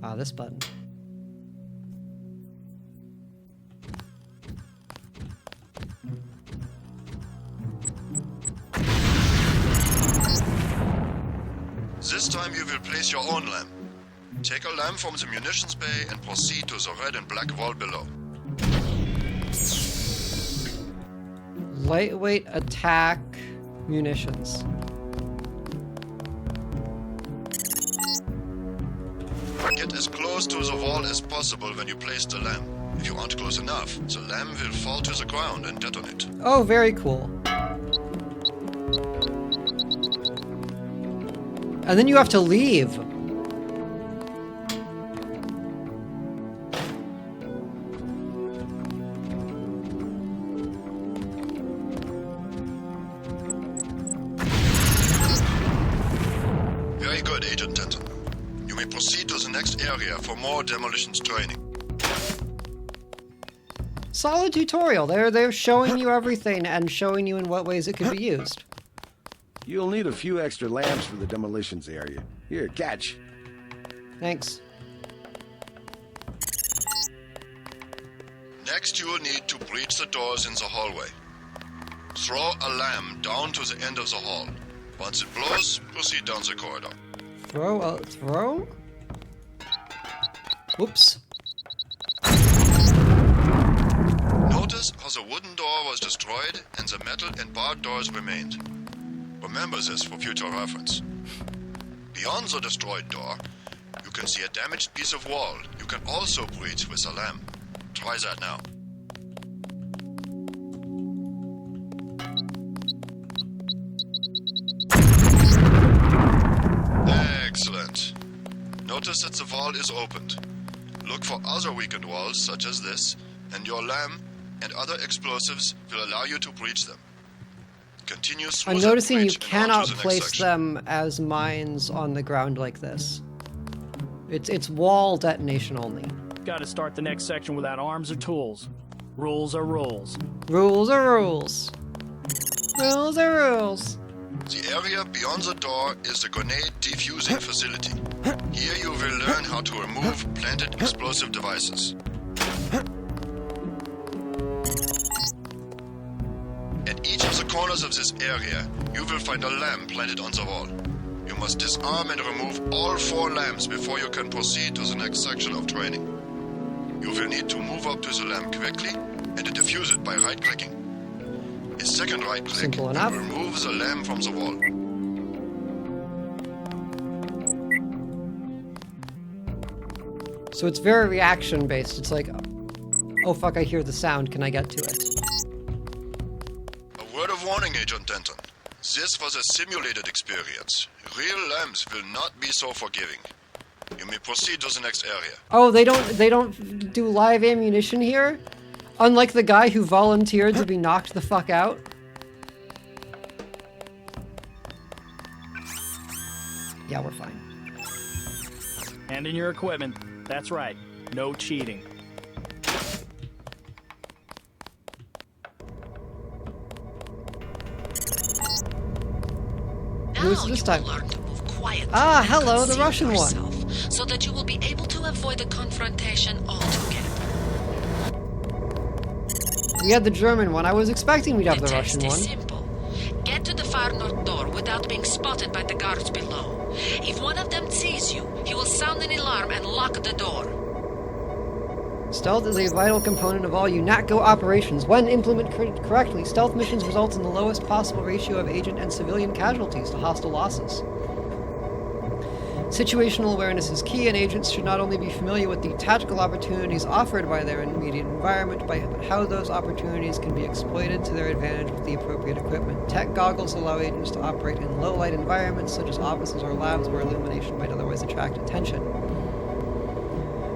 Ah, this button. This time you will place your own lamp. Take a lamp from the munitions bay and proceed to the red and black wall below. Lightweight attack munitions. Get as close to the wall as possible when you place the lamp. If you aren't close enough, the lamp will fall to the ground and detonate. Oh, very cool. And then you have to leave. Very good, Agent Denton. You may proceed to the next area for more demolitions training. Solid tutorial. They're showing you everything and showing you in what ways it could be used. You'll need a few extra lamps for the demolitions area. Here, catch. Thanks. Next, you will need to breach the doors in the hallway. Throw a lamp down to the end of the hall. Once it blows, proceed down the corridor. Throw? Whoops. Notice how the wooden door was destroyed and the metal and barred doors remained. Remember this for future reference. Beyond the destroyed door, you can see a damaged piece of wall you can also breach with a lamp. Try that now. Excellent. Notice that the wall is opened. Look for other weakened walls such as this, and your lamp and other explosives will allow you to breach them. Continue through I'm that noticing you breach and on cannot to the next place section. them as mines on the ground like this. It's wall detonation only. Gotta start the next section without arms or tools. Rules are rules. Rules are rules. Rules are rules. The area beyond the door is the grenade defusing facility. Here you will learn how to remove planted explosive devices. At each of the corners of this area, you will find a lamp planted on the wall. You must disarm and remove all 4 lamps before you can proceed to the next section of training. You will need to move up to the lamp quickly and defuse it by right-clicking. A second right-click Simple will enough. remove the lamp from the wall. So it's very reaction based. It's like, oh fuck, I hear the sound. Can I get to it? A word of warning, Agent Denton. This was a simulated experience. Real lamps will not be so forgiving. You may proceed to the next area. Oh, they don't do live ammunition here? Unlike the guy who volunteered to be knocked the fuck out? Yeah, we're fine. Hand in your equipment. That's right. No cheating. Who's this time? Learn to move quietly Ah, and hello, the conceal Russian one. yourself, so that you will be able to avoid a confrontation altogether. We had the German one. I was expecting we'd have The the Russian test one. is simple. Get to the far north door without being spotted by the guards below. If one of them sees you, he will sound an alarm and lock the door. Stealth is a vital component of all UNATCO operations. When implemented correctly, stealth missions result in the lowest possible ratio of agent and civilian casualties to hostile losses. Situational awareness is key, and agents should not only be familiar with the tactical opportunities offered by their immediate environment, but how those opportunities can be exploited to their advantage with the appropriate equipment. Tech goggles allow agents to operate in low-light environments, such as offices or labs, where illumination might otherwise attract attention.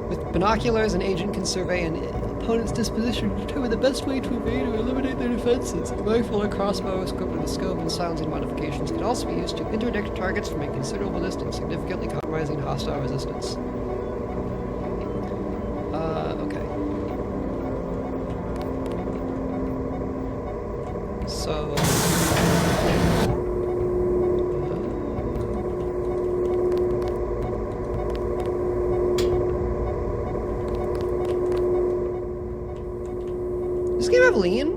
With binoculars, an agent can survey an opponent's disposition to determine the best way to evade or eliminate their defenses. A rifle or crossbow equipped with a scope and silencing modifications can also be used to interdict targets from a considerable distance, significantly compromising hostile resistance. Okay. So... Does this game have lean?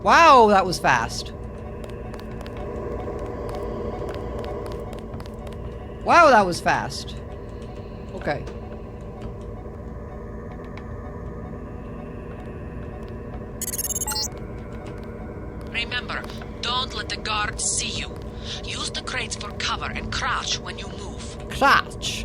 Wow, that was fast. Wow, that was fast. Okay. Remember, don't let the guards see you. Use the crates for cover and crouch when you move. Crouch.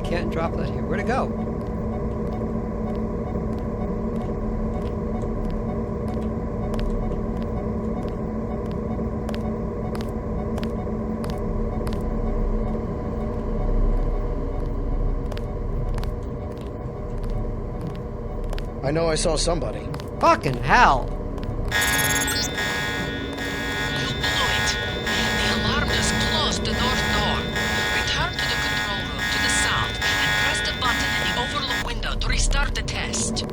Can't drop that here. Where'd it go? I know I saw somebody. Fucking hell. You blew it. The alarm just closed the north door. Return to the control room to the south and press the button in the overlook window to restart the test.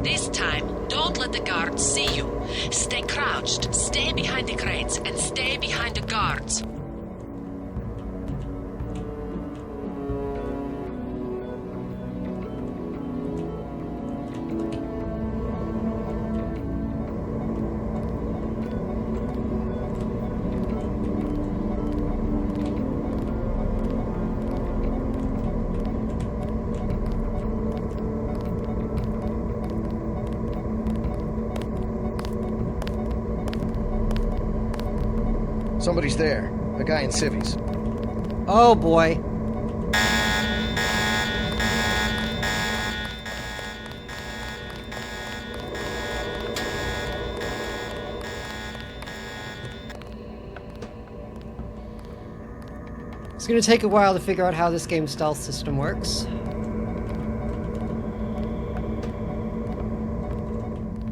This time, don't let the guards see you. Stay crouched, stay behind the crates, and stay behind the guards. Somebody's there. A guy in civvies. Oh boy. It's gonna take a while to figure out how this game's stealth system works.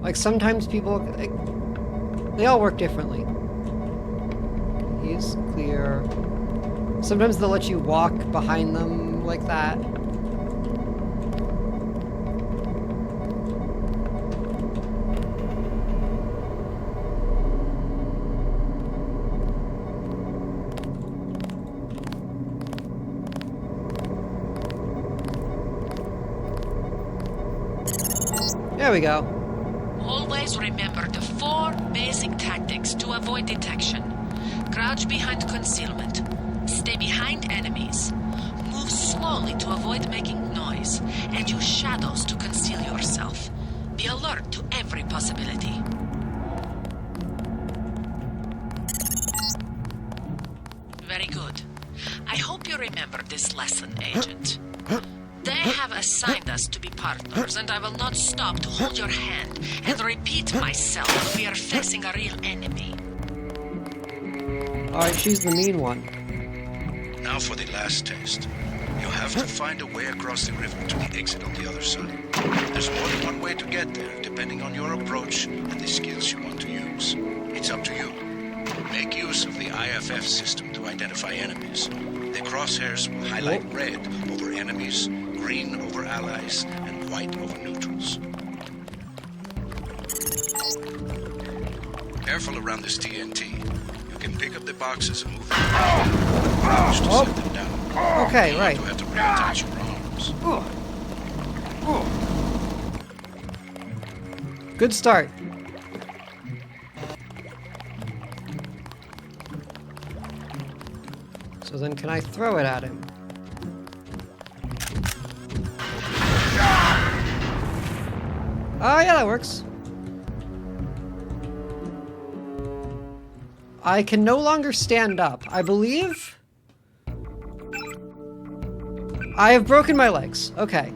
Like sometimes people, they all work differently. He's clear. Sometimes they'll let you walk behind them like that. There we go. Always remember the 4 basic tactics to avoid detection. Crouch behind concealment. Stay behind enemies. Move slowly to avoid making noise. And use shadows to conceal yourself. Be alert to every possibility. Very good. I hope you remember this lesson, Agent. They have assigned us to be partners, and I will not stop to hold your hand and repeat myself if we are facing a real enemy. Alright, she's the mean one. Now for the last test. You have to find a way across the river to the exit on the other side. There's more than one way to get there, depending on your approach and the skills you want to use. It's up to you. Make use of the IFF system to identify enemies. The crosshairs will highlight red over enemies, green over allies, and white over neutrals. Careful around this TNT. You can pick up the boxes and move them around. To set them down. Okay, right. You have to reattach your arms. Good start. So then can I throw it at him? Oh yeah, that works. I can no longer stand up. I believe I have broken my legs. Okay.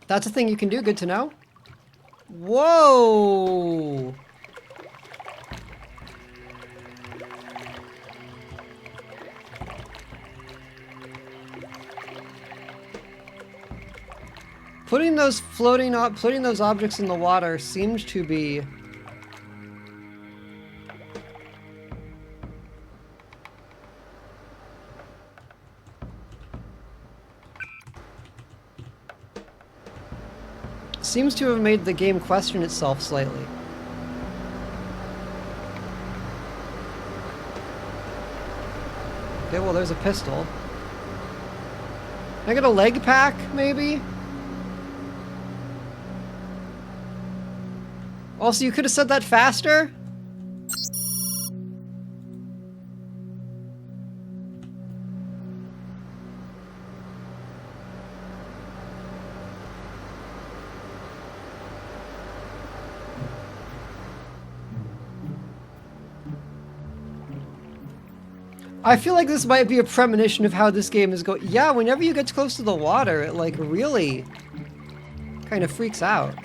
That's a thing you can do. Good to know. Whoa! Putting those putting those objects in the water seems to be seems to have made the game question itself slightly. Okay, well, there's a pistol. Can I get a leg pack, maybe? Also, you could have said that faster? I feel like this might be a premonition of how this game is going. Yeah, whenever you get close to the water, it like really kind of freaks out.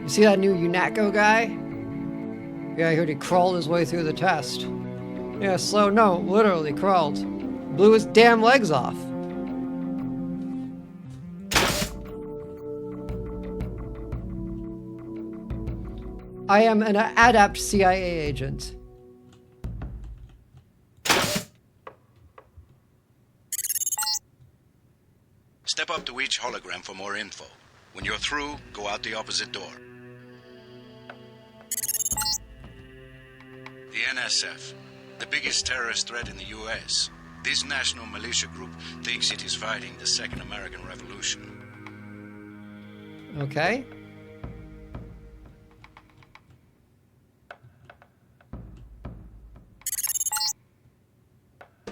See that new UNATCO guy? Yeah, I heard he crawled his way through the test. Yeah, slow, no, literally crawled. Blew his damn legs off. I am an adept CIA agent. Step up to each hologram for more info. When you're through, go out the opposite door. The NSF, the biggest terrorist threat in the US. This national militia group thinks it is fighting the Second American Revolution. Okay.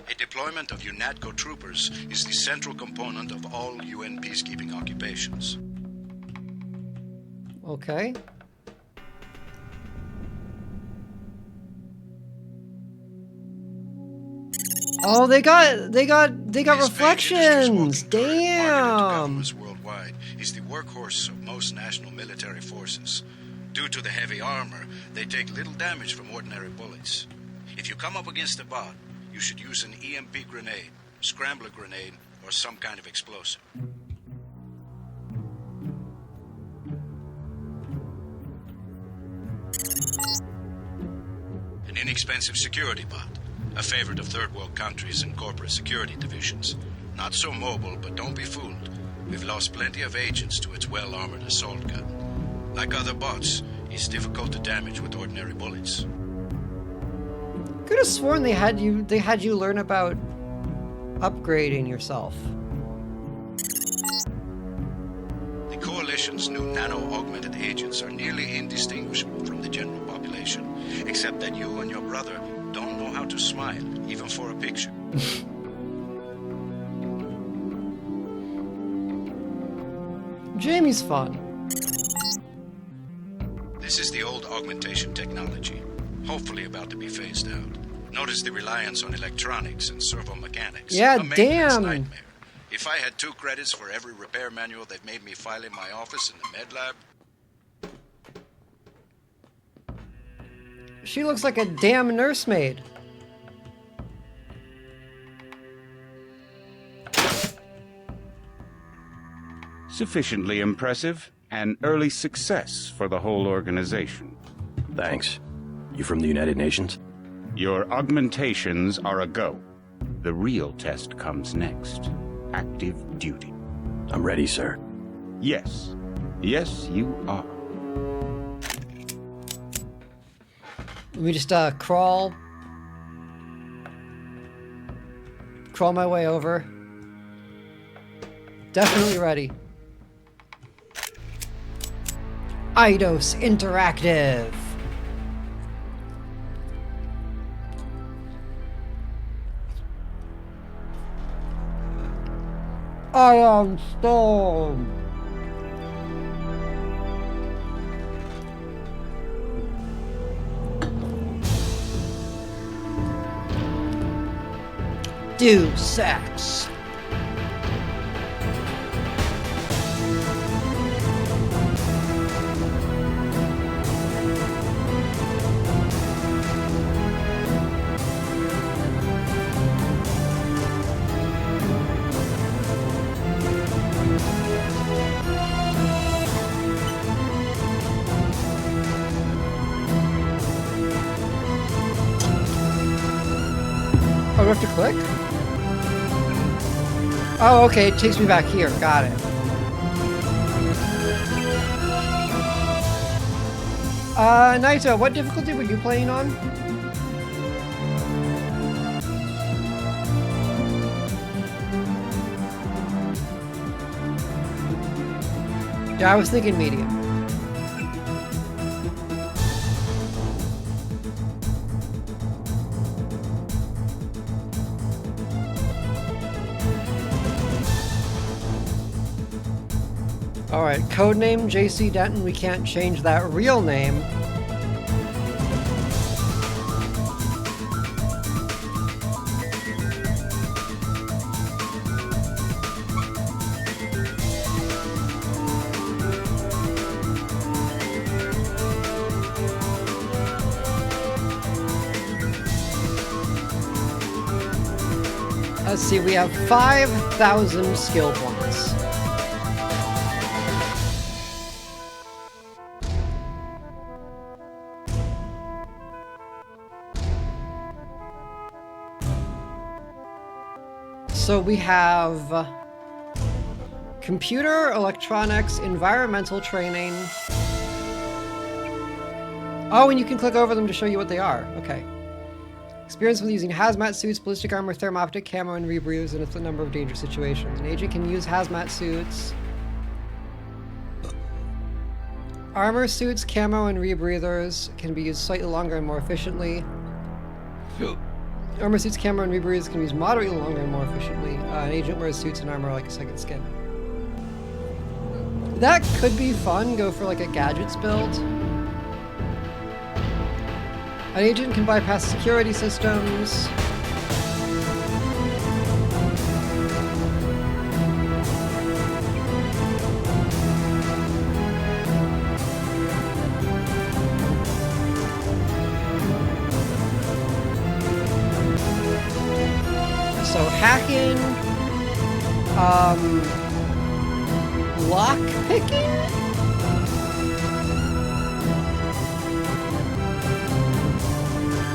A deployment of UNATCO troopers is the central component of all UN peacekeeping occupations. Okay. Oh, they got reflections. Damn. Worldwide is the workhorse of most national military forces. Due to the heavy armor, they take little damage from ordinary bullets. If you come up against a bot, you should use an EMP grenade, scrambler grenade, or some kind of explosive. An inexpensive security bot, a favorite of third world countries and corporate security divisions. Not so mobile, but don't be fooled. We've lost plenty of agents to its well-armored assault gun. Like other bots, it's difficult to damage with ordinary bullets. Could have sworn they had you learn about upgrading yourself. The Coalition's new nano-augmented agents are nearly indistinguishable from the general population, except that you and your brother don't know how to smile, even for a picture. Jamie's fun. This is the old augmentation technology, hopefully about to be phased out. Notice the reliance on electronics and servo mechanics. Yeah, a maintenance damn. nightmare. If I had 2 credits for every repair manual they've made me file in my office in the med lab. She looks like a damn nursemaid. Sufficiently impressive. An early success for the whole organization. Thanks. You from the United Nations? Your augmentations are a go. The real test comes next. Active duty. I'm ready, sir. Yes. Yes, you are. Let me just crawl my way over. Definitely ready. Eidos Interactive. Ion Storm. Deus Ex. click? Oh, okay, it takes me back here. Got it. Naito, what difficulty were you playing on? Yeah, I was thinking medium. Alright, codename JC Denton, we can't change that real name. Let's see, we have 5,000 skill points. So we have computer, electronics, environmental training. Oh, and you can click over them to show you what they are. Okay. Experience with using hazmat suits, ballistic armor, thermoptic camo, and rebreathers in a number of dangerous situations. An agent can use hazmat suits, armor suits, camo, and rebreathers can be used slightly longer and more efficiently. Armor suits, camo, and rebreathers can be used moderately longer and more efficiently. An agent wears suits and armor like a second skin. That could be fun. Go for like a gadgets build. An agent can bypass security systems. So hacking, lock picking?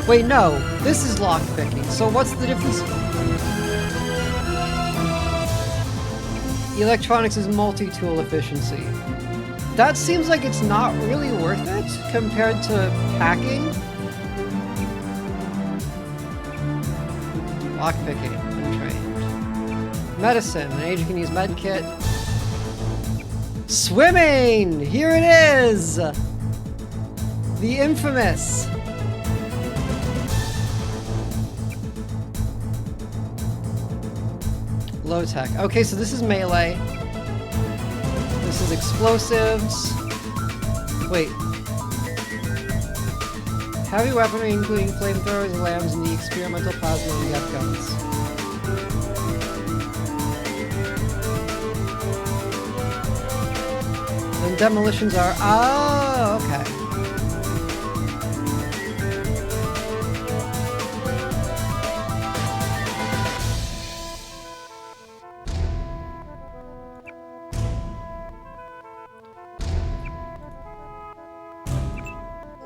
Wait, no, this is lock picking. So what's the difference? Electronics is multi-tool efficiency. That seems like it's not really worth it compared to hacking. Lockpicking, untrained. Medicine, an agent can use medkit. Swimming! Here it is! The infamous. Low tech. Okay, so this is melee. This is explosives. Wait. Heavy weaponry, including flamethrowers, lambs, and the experimental plasma and EF guns. And demolitions are... Oh, okay.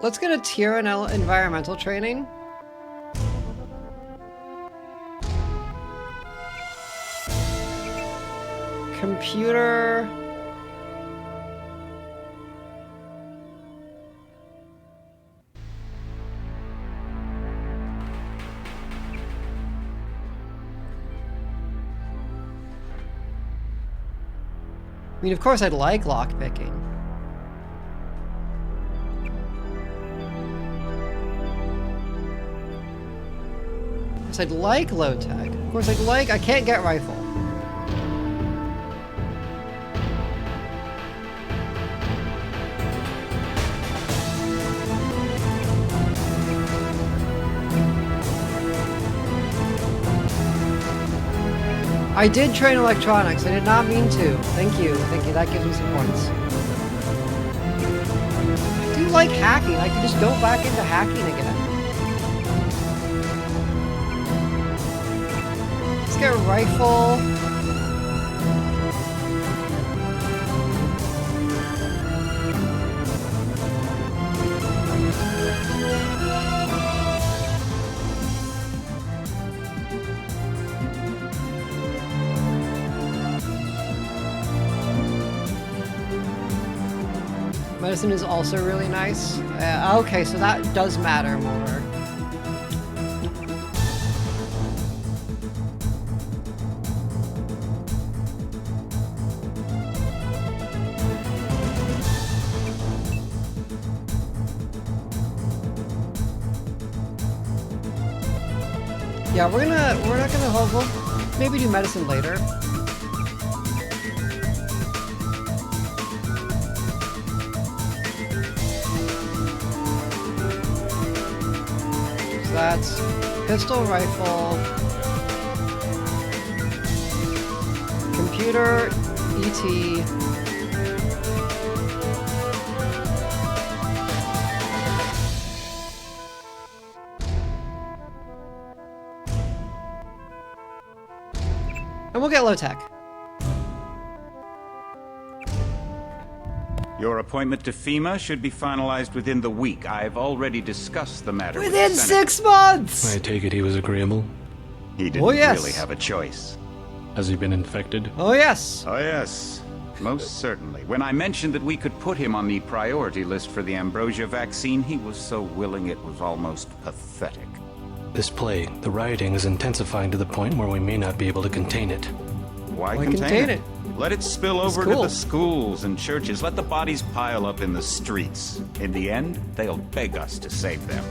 Let's get a tier in environmental training. Computer. I mean, of course I'd like lockpicking. I'd like low tech. Of course, I can't get rifle. I did train electronics. I did not mean to. Thank you. Thank you. That gives me some points. I do like hacking. I can just go back into hacking again. Let's get a rifle. Medicine is also really nice. Okay, so that does matter more. Yeah, we're not gonna hold. We'll maybe do medicine later. So that's pistol, rifle, computer, ET. And we'll get low tech. Your appointment to FEMA should be finalized within the week. I've already discussed the matter with Within the Senate. 6 months! I take it he was agreeable. He didn't yes. really have a choice. Has he been infected? Oh yes! Oh, yes. Most certainly. When I mentioned that we could put him on the priority list for the Ambrosia vaccine, he was so willing it was almost pathetic. This plague, the rioting is intensifying to the point where we may not be able to contain it. Why contain contain it? Let it spill over cool. to the schools and churches. Let the bodies pile up in the streets. In the end, they'll beg us to save them.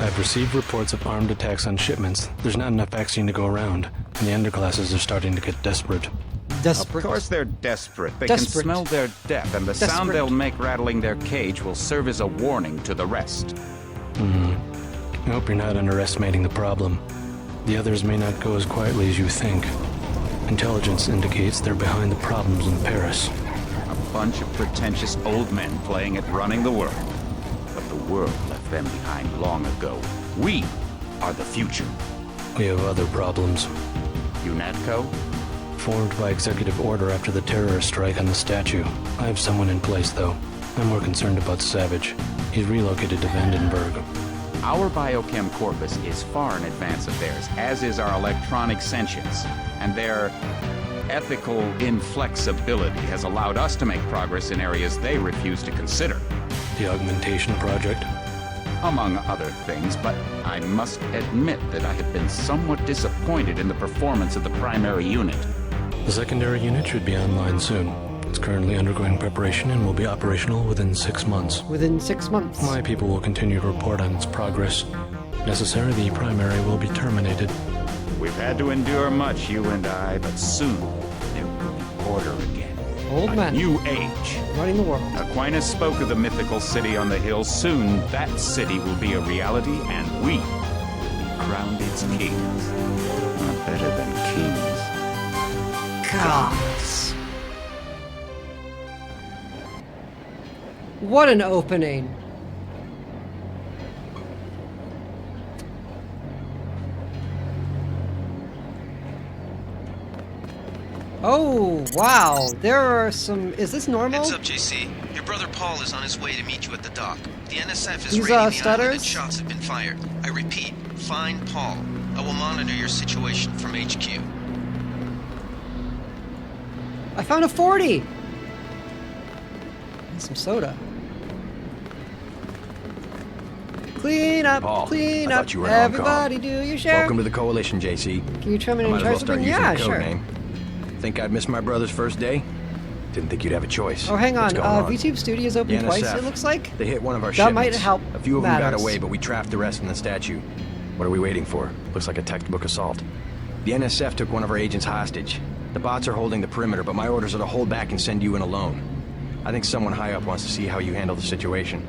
I've received reports of armed attacks on shipments. There's not enough vaccine to go around, and the underclasses are starting to get desperate. Desperate. Of course they're desperate. They Desperate. can smell their death, and the sound Desperate. they'll make rattling their cage will serve as a warning to the rest. I hope you're not underestimating the problem. The others may not go as quietly as you think. Intelligence indicates they're behind the problems in Paris. A bunch of pretentious old men playing at running the world. But the world left them behind long ago. We are the future. We have other problems. UNATCO? Formed by executive order after the terrorist strike on the statue. I have someone in place, though. I'm more concerned about Savage. He's relocated to Vandenberg. Our biochem corpus is far in advance of theirs, as is our electronic sentience. And their ethical inflexibility has allowed us to make progress in areas they refuse to consider. The augmentation project? Among other things, but I must admit that I have been somewhat disappointed in the performance of the primary unit. The secondary unit should be online soon. It's currently undergoing preparation and will be operational within 6 months. Within 6 months. My people will continue to report on its progress. If necessary, the primary will be terminated. We've had to endure much, you and I, but soon there will be order again. Old man. A new age. Running the world. Aquinas spoke of the mythical city on the hill. Soon, that city will be a reality, and we will be crowned its kings. Not better than kings. Gods. What an opening. Oh, wow. There are some... Is this normal? Heads up, JC. Your brother Paul is on his way to meet you at the dock. The NSF is These, raiding the island stutters? and shots have been fired. I repeat, find Paul. I will monitor your situation from HQ. I found a 40! And some soda. Clean up, Paul, clean I up. thought you were in Hong Kong. Everybody do your share. Welcome to the Coalition, JC. Can you trim I it in might as well charge start of it? using Yeah, the code sure. name. Think I'd missed my brother's first day? Didn't think you'd have a choice. Oh, hang What's on. going on? VTube Studios open The twice, NSF. it looks like? They hit one of our That shipments. might help A few of them got matters. away, but we trapped the rest in the statue. What are we waiting for? Looks like a textbook assault. The NSF took one of our agents hostage. The bots are holding the perimeter, but my orders are to hold back and send you in alone. I think someone high up wants to see how you handle the situation.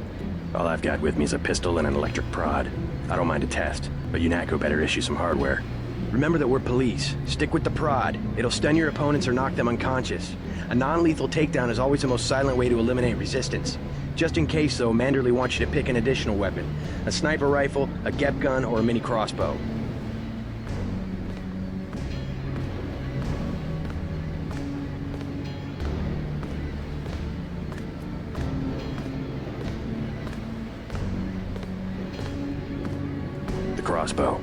All I've got with me is a pistol and an electric prod. I don't mind a test, but UNATCO better issue some hardware. Remember that we're police. Stick with the prod. It'll stun your opponents or knock them unconscious. A non-lethal takedown is always the most silent way to eliminate resistance. Just in case, though, Manderley wants you to pick an additional weapon. A sniper rifle, a GEP gun, or a mini crossbow. The crossbow.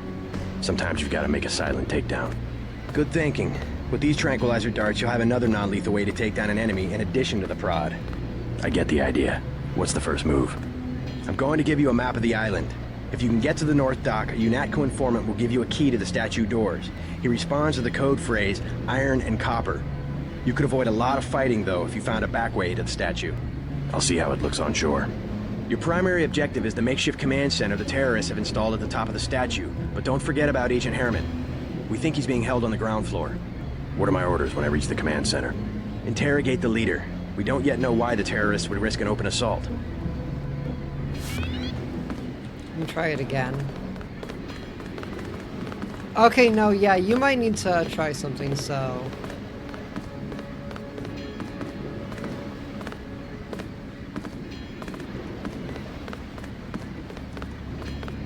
Sometimes you've got to make a silent takedown. Good thinking. With these tranquilizer darts, you'll have another non-lethal way to take down an enemy in addition to the prod. I get the idea. What's the first move? I'm going to give you a map of the island. If you can get to the North Dock, a UNATCO informant will give you a key to the statue doors. He responds to the code phrase, iron and copper. You could avoid a lot of fighting, though, if you found a back way to the statue. I'll see how it looks on shore. Your primary objective is the makeshift command center the terrorists have installed at the top of the statue, but don't forget about Agent Herman. We think he's being held on the ground floor. What are my orders when I reach the command center? Interrogate the leader. We don't yet know why the terrorists would risk an open assault. Let me try it again. Okay, no, yeah, you might need to try something, so...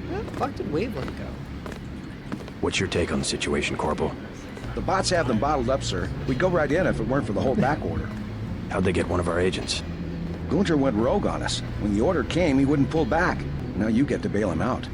Where the fuck did Wavelength go? What's your take on the situation, Corporal? The bots have them bottled up, sir. We'd go right in if it weren't for the whole back order. How'd they get one of our agents? Gunter went rogue on us. When the order came, he wouldn't pull back. Now you get to bail him out.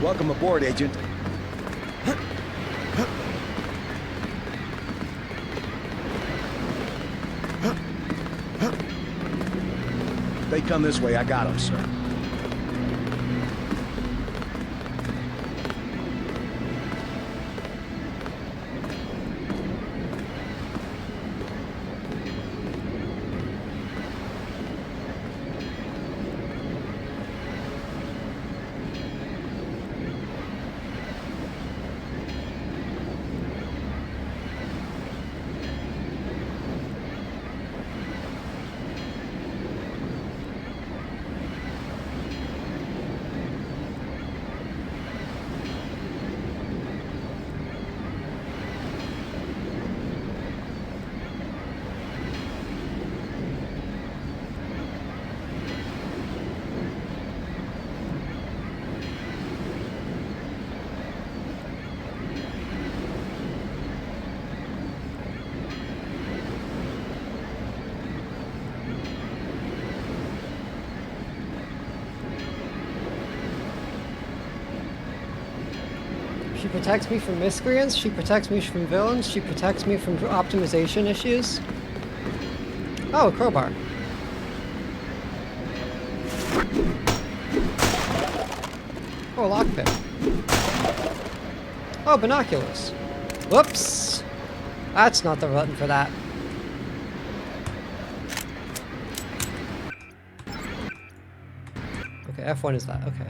Welcome aboard, Agent. They come this way, I got them, sir. She protects me from miscreants, she protects me from villains, she protects me from optimization issues. Oh, a crowbar. Oh, a lockpick. Oh, binoculars. Whoops! That's not the button for that. Okay, F1 is that. Okay,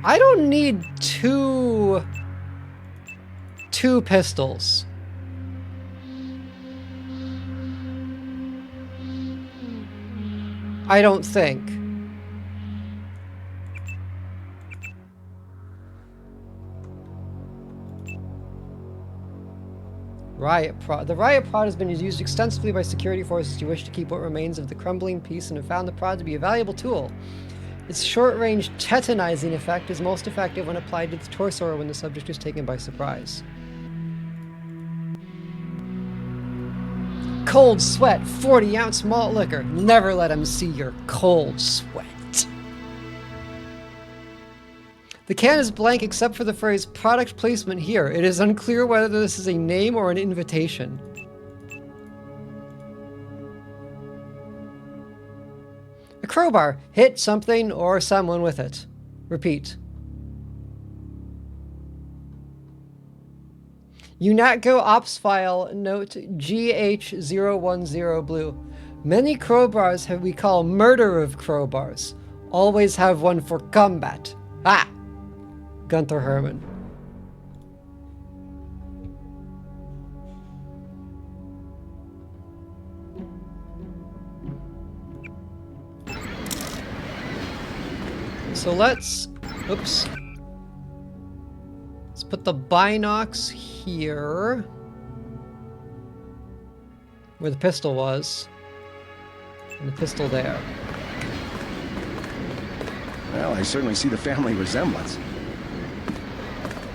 I don't need two pistols. I don't think. The riot prod has been used extensively by security forces who wish to keep what remains of the crumbling peace and have found the prod to be a valuable tool. Its short-range tetanizing effect is most effective when applied to the torso or when the subject is taken by surprise. Cold sweat, 40-ounce malt liquor. Never let him see your cold sweat. The can is blank except for the phrase product placement here. It is unclear whether this is a name or an invitation. A crowbar. Hit something or someone with it. Repeat. UNATCO Ops File Note GH010 Blue. Many crowbars have we call murder of crowbars. Always have one for combat. Ah! Gunther Herman. So let's... Oops. Let's put the binocs here. Where the pistol was. And the pistol there. Well, I certainly see the family resemblance.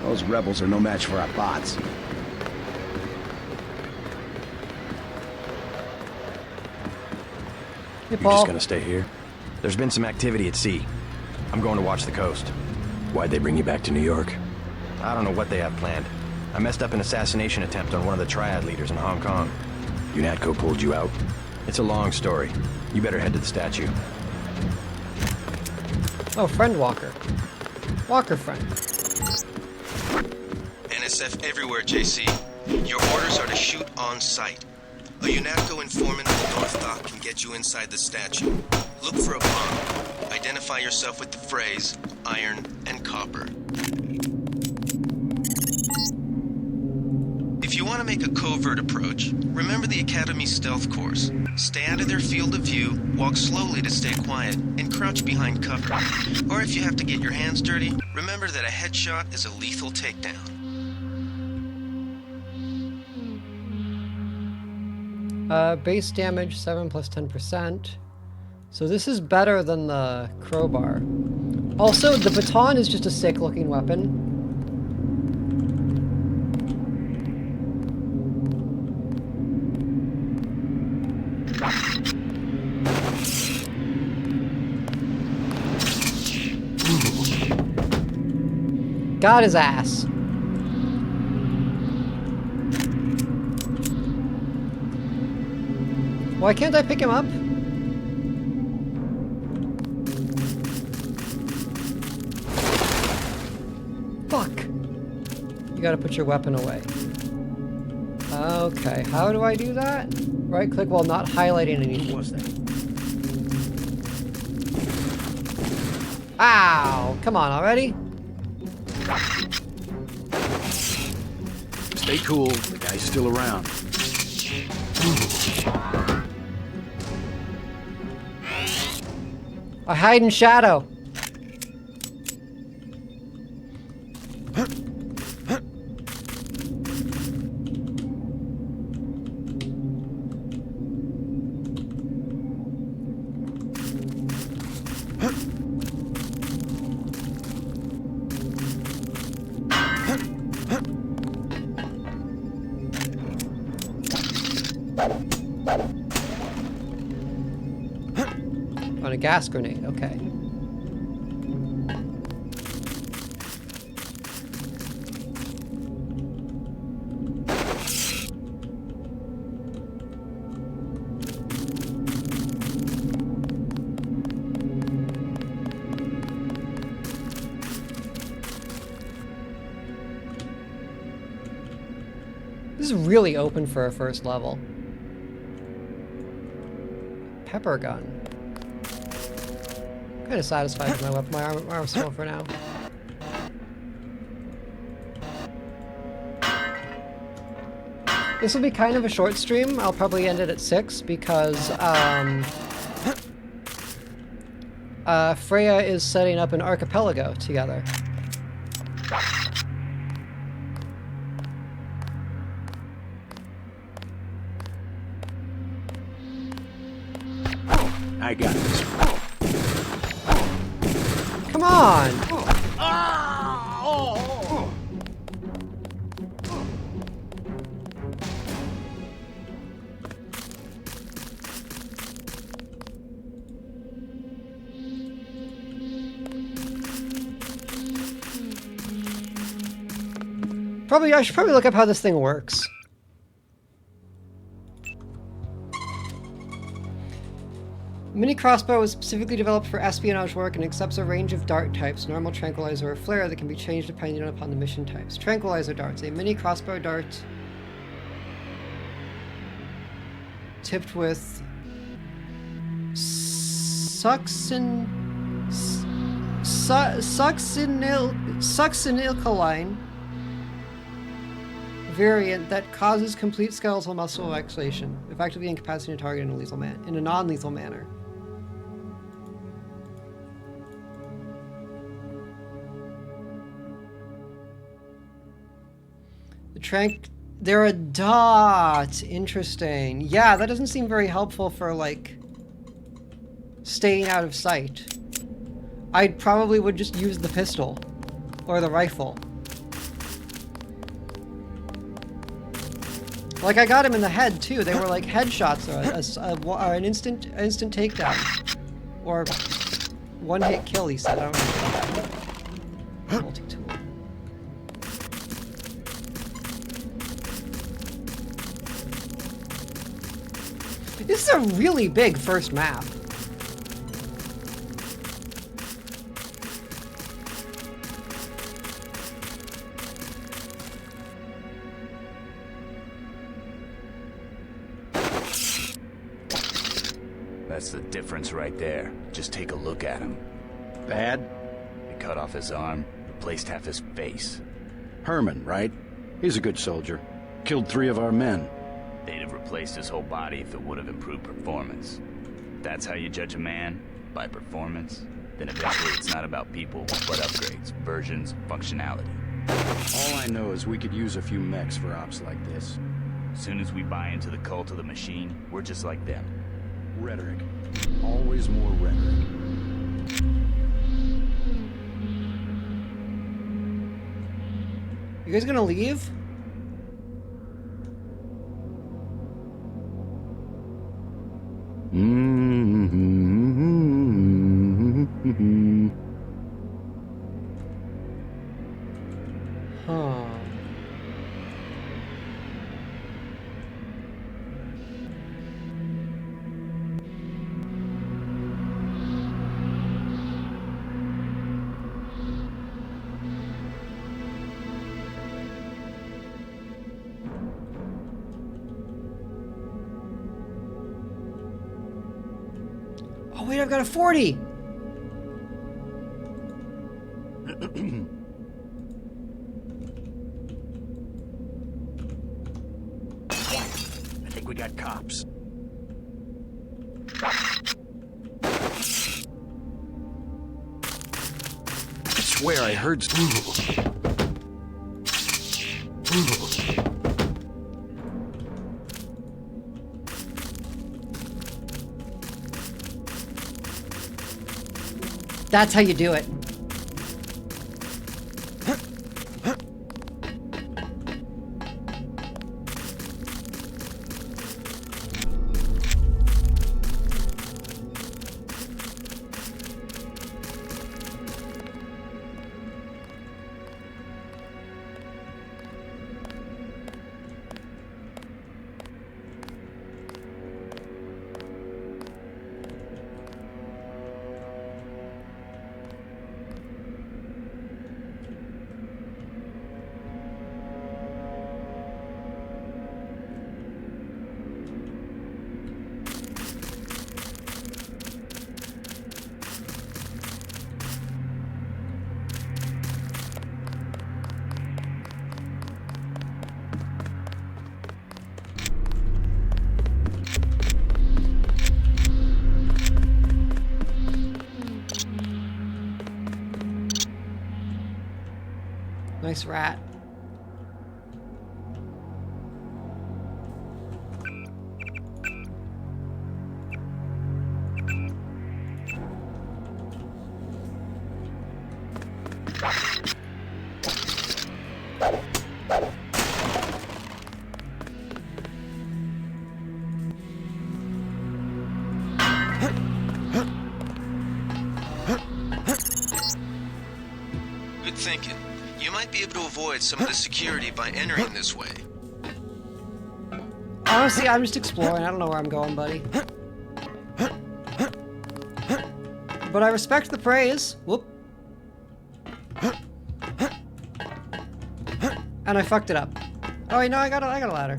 Those rebels are no match for our bots. Hey, You Paul. just gonna stay here? There's been some activity at sea. I'm going to watch the coast. Why'd they bring you back to New York? I don't know what they have planned. I messed up an assassination attempt on one of the Triad leaders in Hong Kong. UNATCO pulled you out? It's a long story. You better head to the statue. Oh, friend Walker. Walker friend. NSF everywhere, JC. Your orders are to shoot on sight. A UNATCO informant in the North Dock can get you inside the statue. Look for a bomb. Identify yourself with the phrase, iron and copper. If you want to make a covert approach, remember the Academy stealth course. Stay out of their field of view, walk slowly to stay quiet, and crouch behind cover. Or if you have to get your hands dirty, remember that a headshot is a lethal takedown. Base damage 7 plus 10%. So this is better than the crowbar. Also, the baton is just a sick looking weapon. Got his ass. Why can't I pick him up? Fuck. You gotta put your weapon away. Okay, how do I do that? Right click while not highlighting anything. Was that? Ow! Come on already? Stay cool. The guy's still around. I hide in shadow. On a gas grenade, okay. This is really open for a first level. Pepper gun. Kind of satisfied with my weapon, my arsenal for now. This will be kind of a short stream. I'll probably end it at 6 because Freya is setting up an archipelago together. I got this. Come on! I should probably look up how this thing works. Mini crossbow was specifically developed for espionage work and accepts a range of dart types, normal, tranquilizer, or flare that can be changed depending upon the mission types. Tranquilizer darts, a mini crossbow dart tipped with succinylcholine variant that causes complete skeletal muscle relaxation, effectively incapacitating a target in a non-lethal manner. They're a dot. Interesting. Yeah, that doesn't seem very helpful for, like, staying out of sight. I probably would just use the pistol. Or the rifle. Like, I got him in the head, too. They were, like, headshots or an instant takedown. Or one-hit kill, he said. I don't know. Multi-tool. This is a really big first map. That's the difference right there. Just take a look at him. Bad? They cut off his arm, replaced half his face. Herman, right? He's a good soldier. Killed 3 of our men. They'd have replaced his whole body if it would have improved performance. That's how you judge a man? By performance? Then eventually it's not about people, but upgrades, versions, functionality. All I know is we could use a few mechs for ops like this. As soon as we buy into the cult of the machine, we're just like them. Rhetoric. Always more rhetoric. You guys gonna leave? Huh. Oh wait, I've got a 40! I think we got cops. I swear I heard... That's how you do it. Nice rat. Good thinking. You might be able to avoid some of the security by entering this way. Honestly, I'm just exploring. I don't know where I'm going, buddy. But I respect the praise. Whoop. And I fucked it up. Oh, you know, I got a ladder.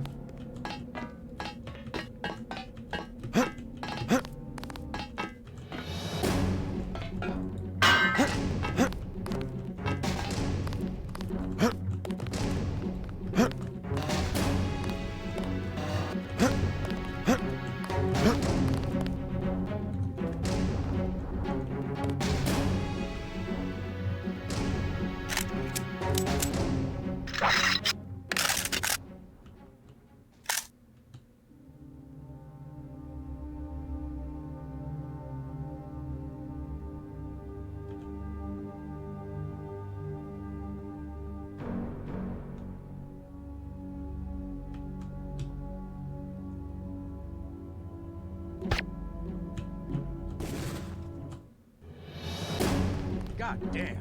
God damn.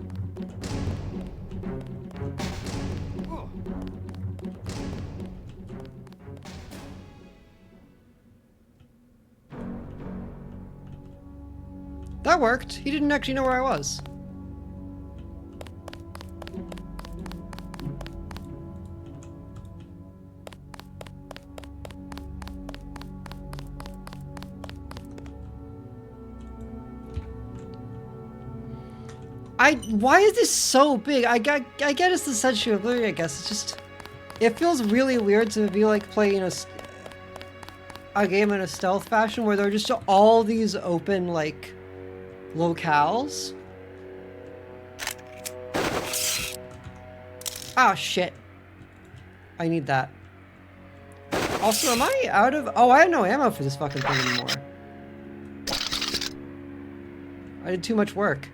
That worked. He didn't actually know where I was. Why is this so big? I get it's the Statue of Liberty, I guess. It's just... It feels really weird to be like playing a game in a stealth fashion where there are just all these open, like, locales. Ah, shit. I need that. Also, am I out of... Oh, I have no ammo for this fucking thing anymore. I did too much work.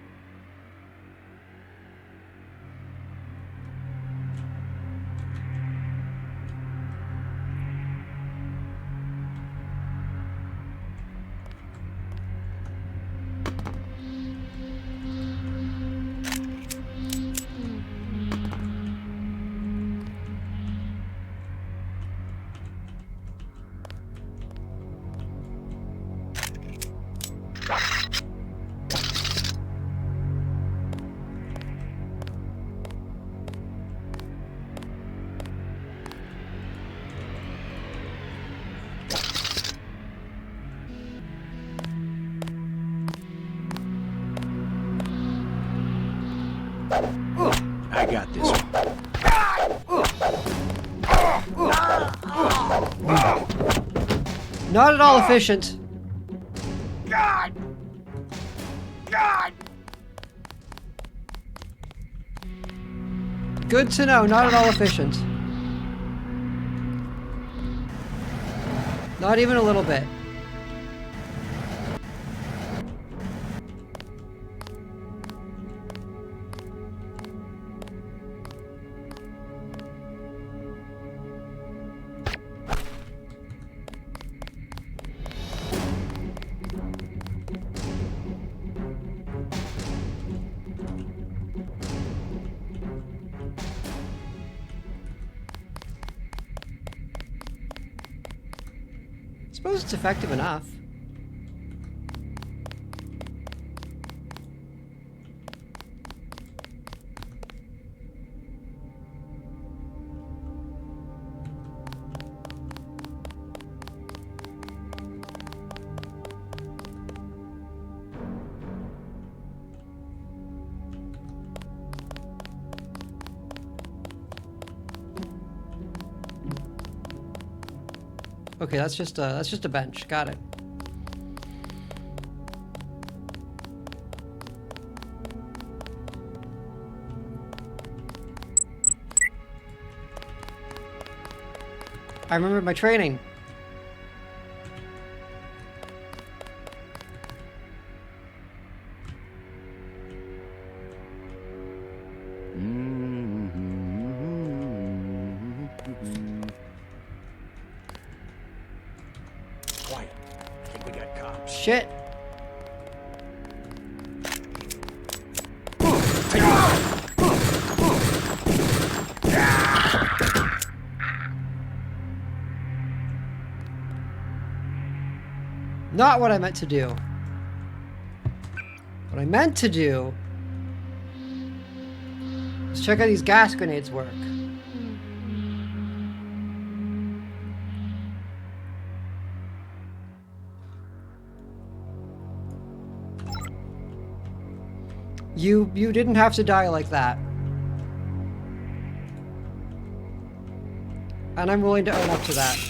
I got this one. Not at all efficient. God! God! Good to know, not at all efficient. Not even a little bit. Suppose it's effective enough. Okay, that's just a bench. Got it. I remembered my training. Quiet. I think we got cops. Shit. Not what I meant to do. What I meant to do is check how these gas grenades work. You didn't have to die like that. And I'm willing to own up to that.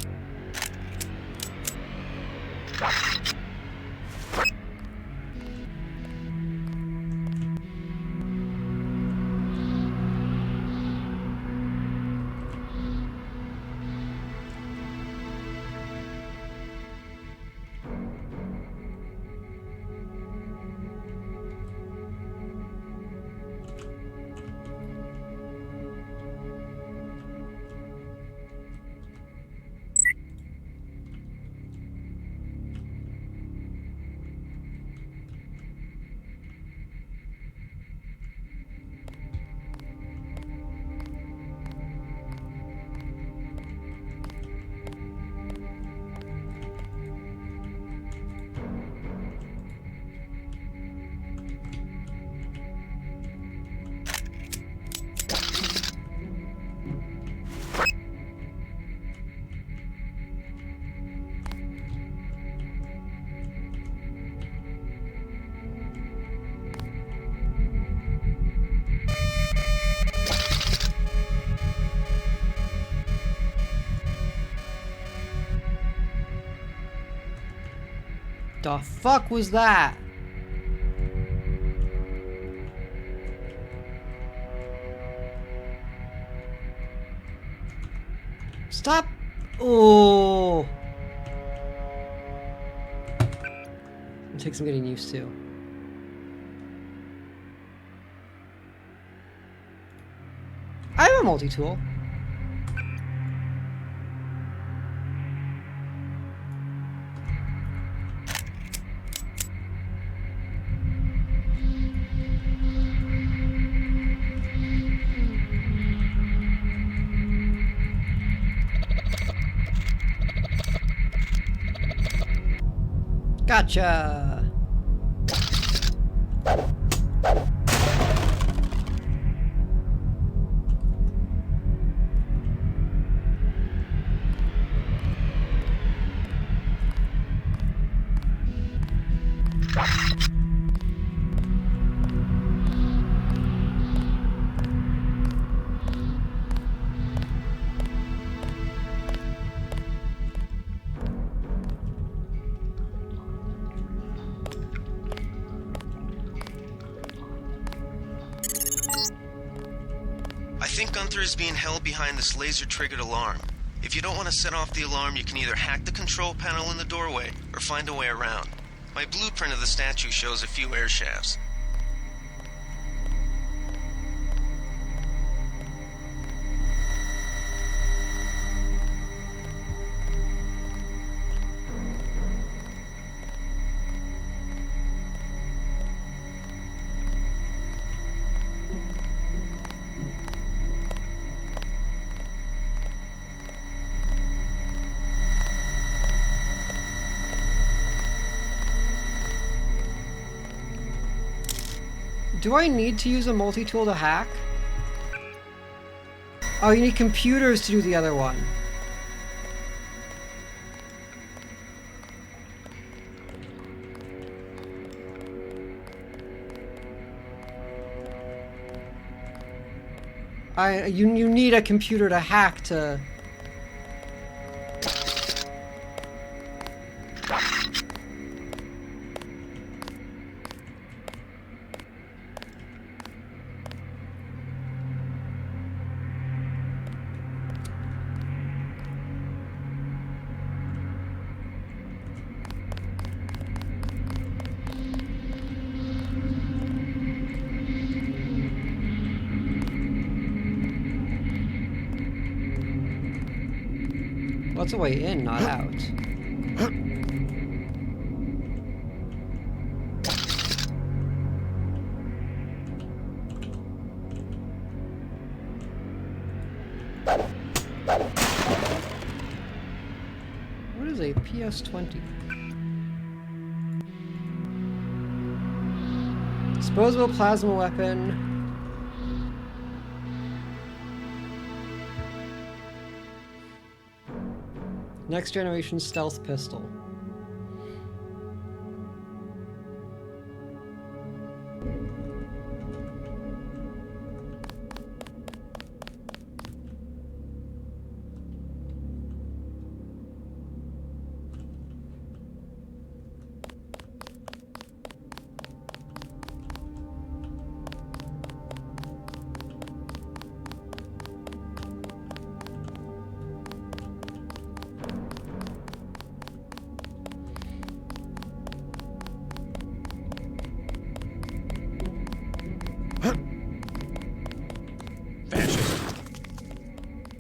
The fuck was that? Stop. Oh. It takes some getting used to. I have a multi-tool. Gotcha! I think Gunther is being held behind this laser-triggered alarm. If you don't want to set off the alarm, you can either hack the control panel in the doorway or find a way around. My blueprint of the statue shows a few air shafts. Do I need to use a multi-tool to hack? Oh, you need computers to do the other one. You need a computer to hack to... What's a way in, not out? What is a PS20? Disposable plasma weapon. Next generation stealth pistol.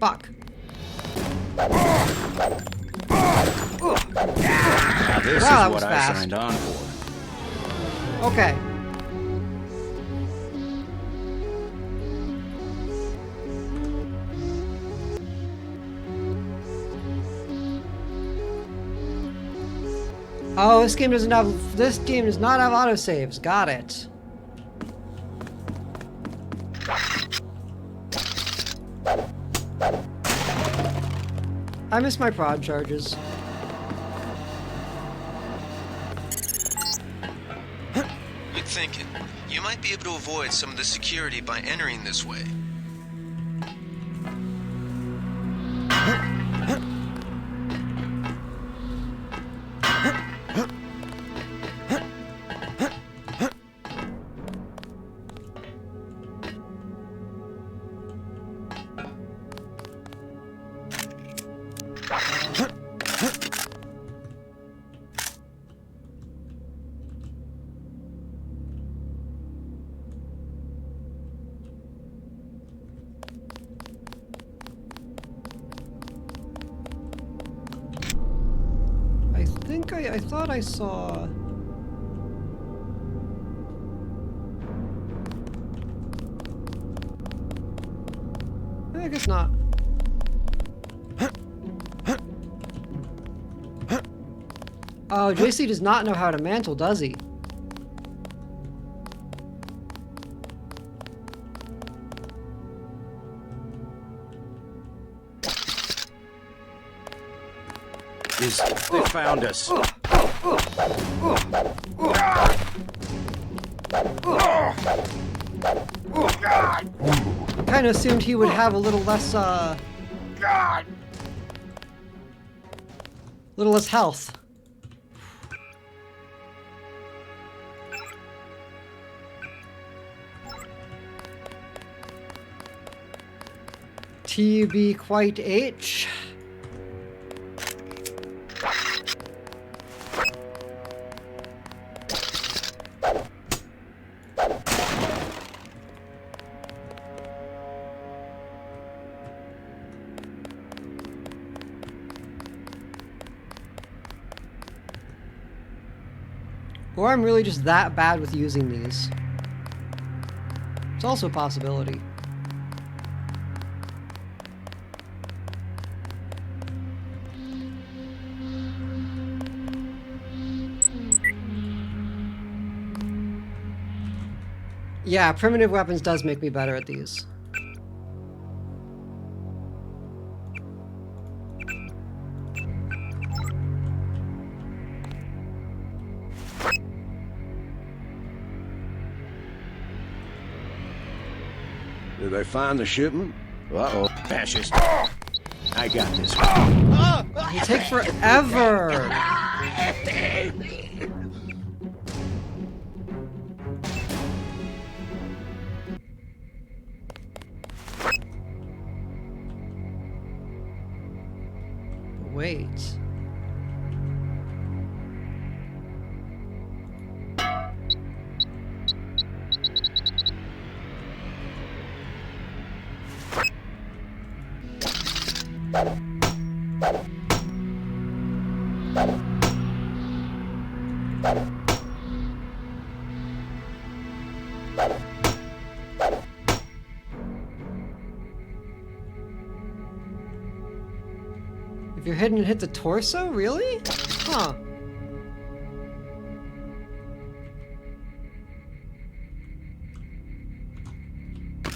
Fuck. Now this Wow, that is was what I fast. signed on for. Okay. Oh, this game doesn't have. This game does not have autosaves. Got it. I miss my prod charges. Good thinking. You might be able to avoid some of the security by entering this way. I thought I saw. I guess not. Oh, JC does not know how to mantle, does he? They found us. Kind of assumed he would have a little less, little less health. TB quite H. Or I'm really just that bad with using these. It's also a possibility. Yeah, primitive weapons does make me better at these. Did they find the shipment? Uh-oh. Fascist. I got this one. They take forever. Wait. If you're hidden, hit the torso? Really? Huh.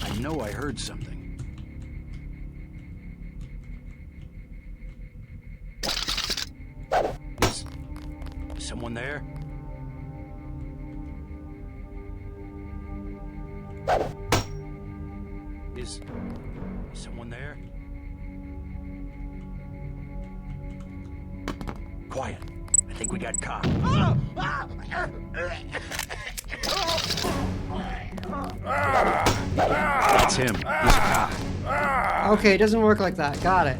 I know I heard something. Is someone there? Is someone there? Quiet. I think we got caught. That's him. He's a cop. Okay, it doesn't work like that. Got it.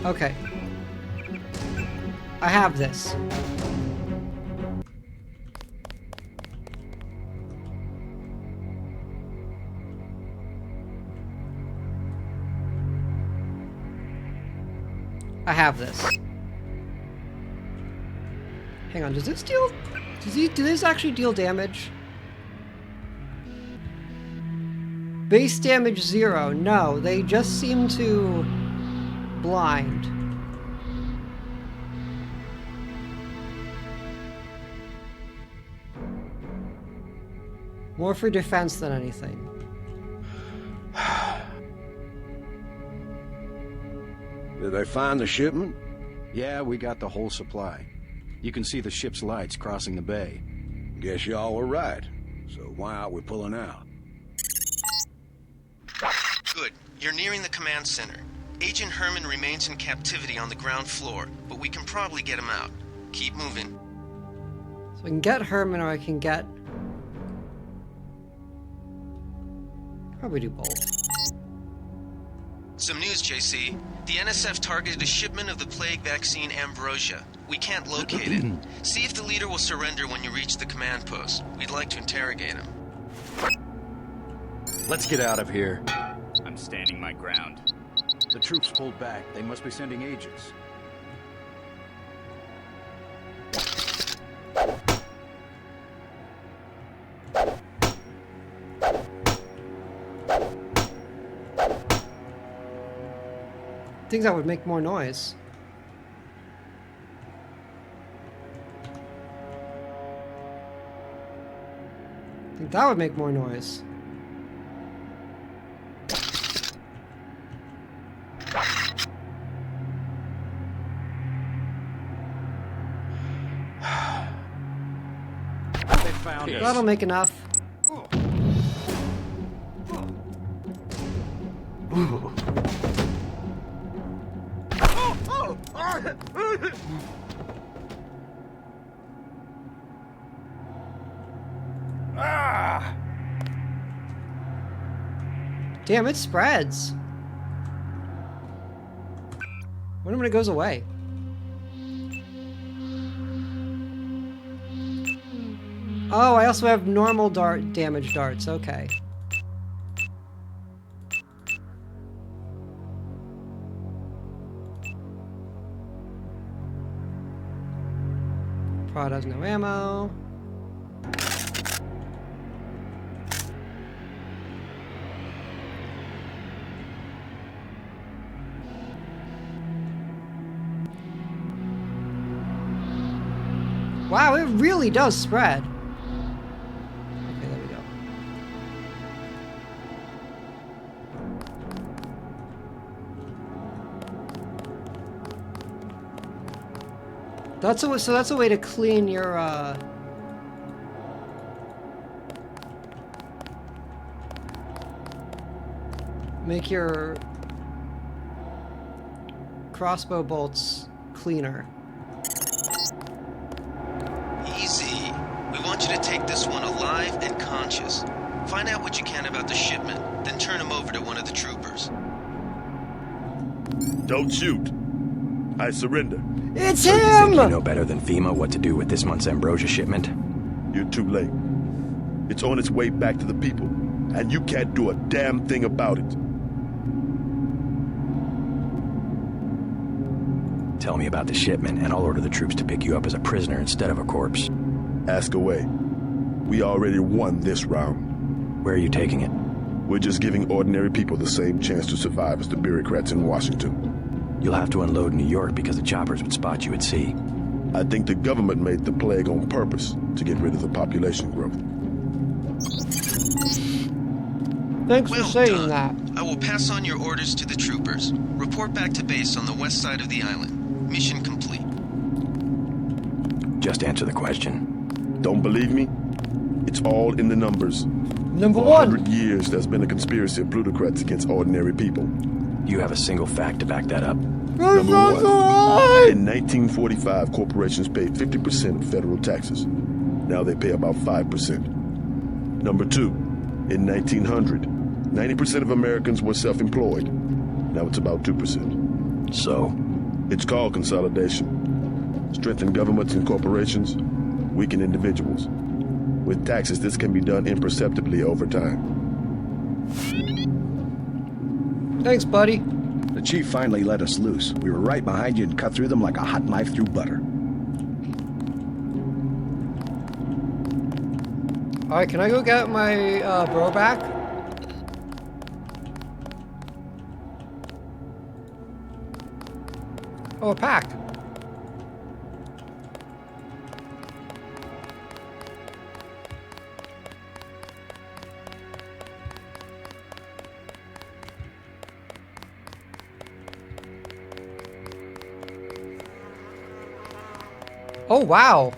Okay. I have this. I have this. Hang on, does this deal... do this actually deal damage? Base damage 0. No, they just seem to... blind. More for defense than anything. Did they find the shipment? Yeah, we got the whole supply. You can see the ship's lights crossing the bay. Guess y'all were right. So why aren't we pulling out? Good. You're nearing the command center. Agent Herman remains in captivity on the ground floor, but we can probably get him out. Keep moving. So I can get Herman or I can get... probably do both. Some news, JC. The NSF targeted a shipment of the plague vaccine Ambrosia. We can't locate it. See if the leader will surrender when you reach the command post. We'd like to interrogate him. Let's get out of here. I'm standing my ground. The troops pulled back. They must be sending agents. Things that would make more noise. I think that would make more noise. They found us. That'll make enough. Damn, it spreads. When it goes away. Oh, I also have normal damage darts. Okay. Prod has no ammo. Wow, it really does spread. Okay, there we go. So that's a way to clean your make your crossbow bolts cleaner. Easy. We want you to take this one alive and conscious. Find out what you can about the shipment, then turn him over to one of the troopers. Don't shoot. I surrender. It's so him! You think you know better than FEMA what to do with this month's Ambrosia shipment? You're too late. It's on its way back to the people, and you can't do a damn thing about it. Tell me about the shipment, and I'll order the troops to pick you up as a prisoner instead of a corpse. Ask away. We already won this round. Where are you taking it? We're just giving ordinary people the same chance to survive as the bureaucrats in Washington. You'll have to unload in New York because the choppers would spot you at sea. I think the government made the plague on purpose to get rid of the population growth. Thanks Well for saying done. that. I will pass on your orders to the troopers. Report back to base on the west side of the island. Mission complete. Just answer the question. Don't believe me? It's all in the numbers. Number For 1. 100 years, there's been a conspiracy of plutocrats against ordinary people. Do you have a single fact to back that up? Number 1. In 1945, corporations paid 50% of federal taxes. Now they pay about 5%. Number 2. In 1900, 90% of Americans were self-employed. Now it's about 2%. So? It's called consolidation. Strengthen governments and corporations, weaken individuals. With taxes, this can be done imperceptibly over time. Thanks, buddy. The chief finally let us loose. We were right behind you and cut through them like a hot knife through butter. Alright, can I go get my bro back? Oh, a pack. Oh, wow.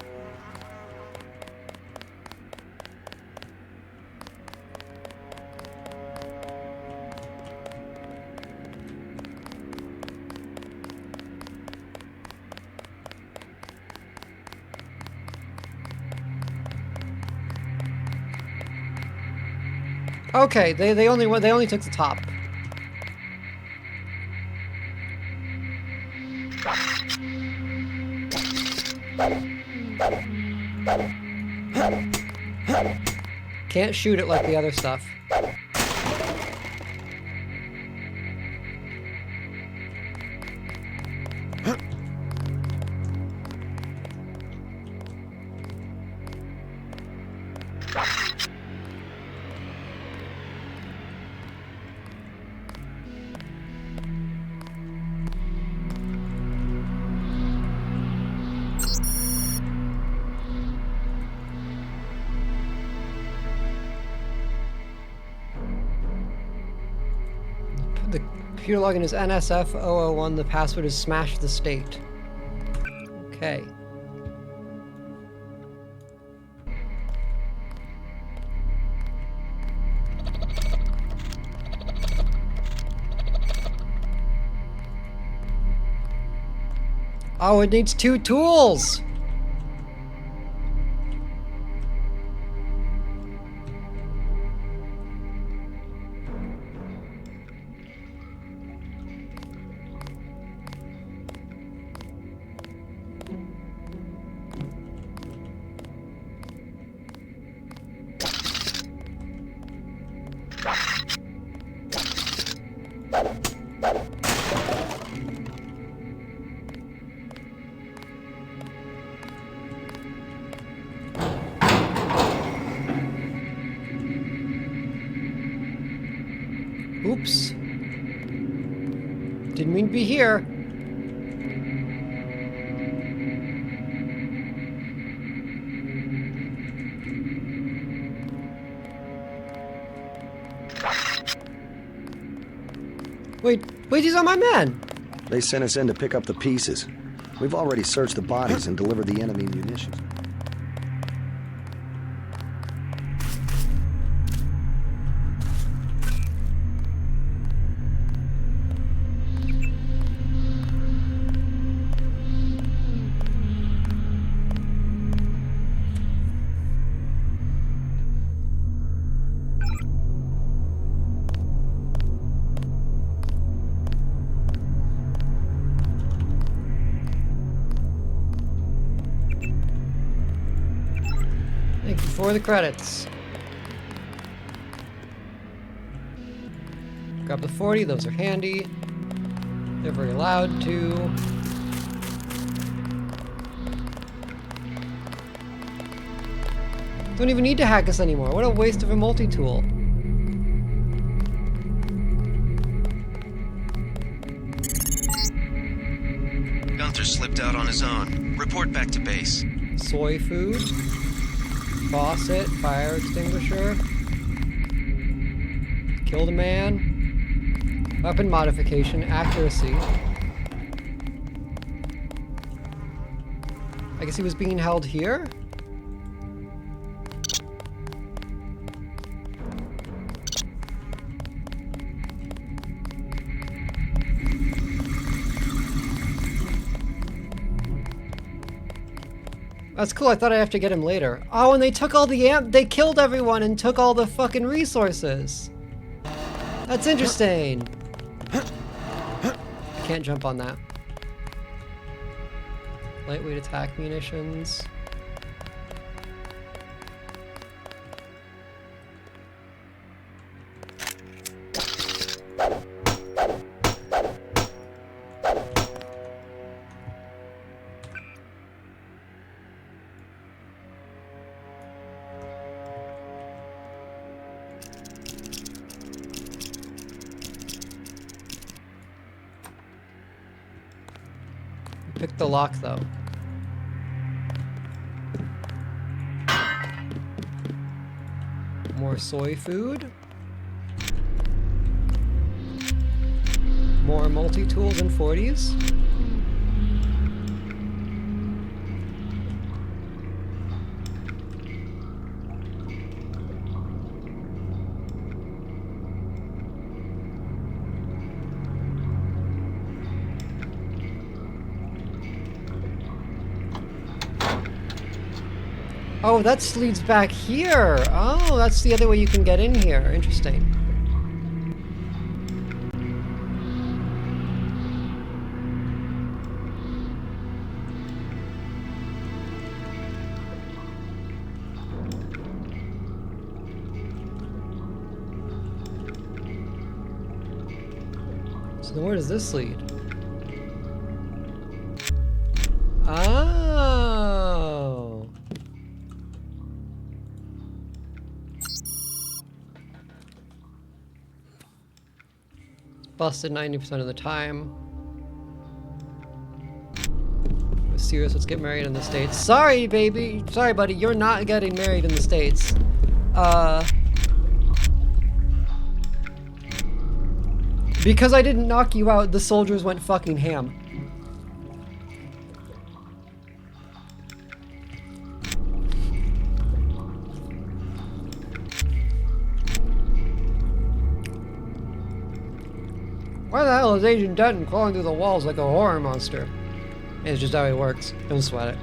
Okay, they only took the top. Can't shoot it like the other stuff. The computer login is NSF001. The password is smash the state. Okay. Oh, it needs 2 tools! Oops. Didn't mean to be here. Wait, these are my men! They sent us in to pick up the pieces. We've already searched the bodies and delivered the enemy munitions. Thank you for the credits. Grab the 40, those are handy. They're very loud too. Don't even need to hack us anymore. What a waste of a multi-tool. Gunther slipped out on his own. Report back to base. Soy food. Faucet. Fire extinguisher. Killed a man. Weapon modification. Accuracy. I guess he was being held here? That's cool, I thought I'd have to get him later. Oh, and they took all the they killed everyone and took all the fucking resources. That's interesting. I can't jump on that. Lightweight attack munitions. Pick the lock though. More soy food. More multi-tools and 40s. Oh, that leads back here. Oh, that's the other way you can get in here. Interesting. So then where does this lead? Oh. Busted 90% of the time. Serious, let's get married in the States. Sorry, baby. Sorry, buddy. You're not getting married in the States. Because I didn't knock you out, the soldiers went fucking ham. Why the hell is Agent Dutton crawling through the walls like a horror monster? It's just how he works. Don't sweat it.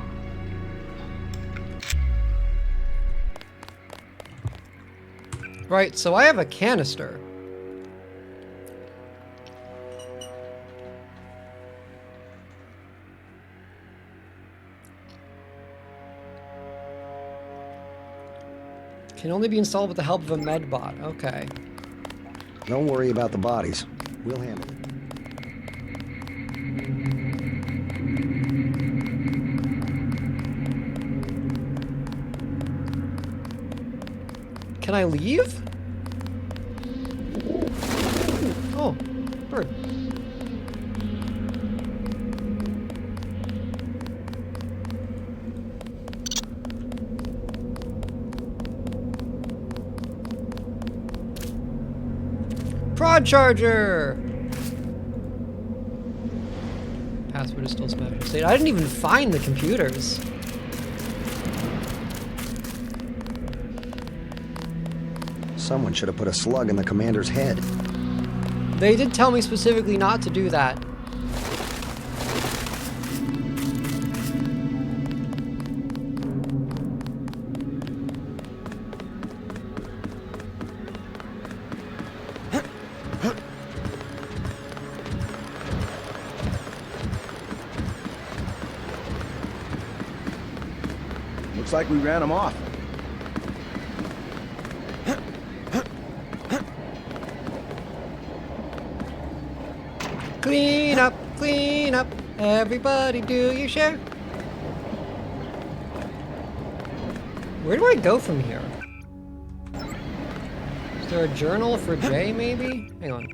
Right, so I have a canister. Can only be installed with the help of a medbot. Okay. Don't worry about the bodies. We'll handle it. Can I leave? Oh, bird. Prod charger! Password is still smashed state. I didn't even find the computers. Someone should have put a slug in the commander's head. They did tell me specifically not to do that. Looks like we ran them off. Clean up, everybody do your share. Where do I go from here? Is there a journal for Jay, maybe? Hang on.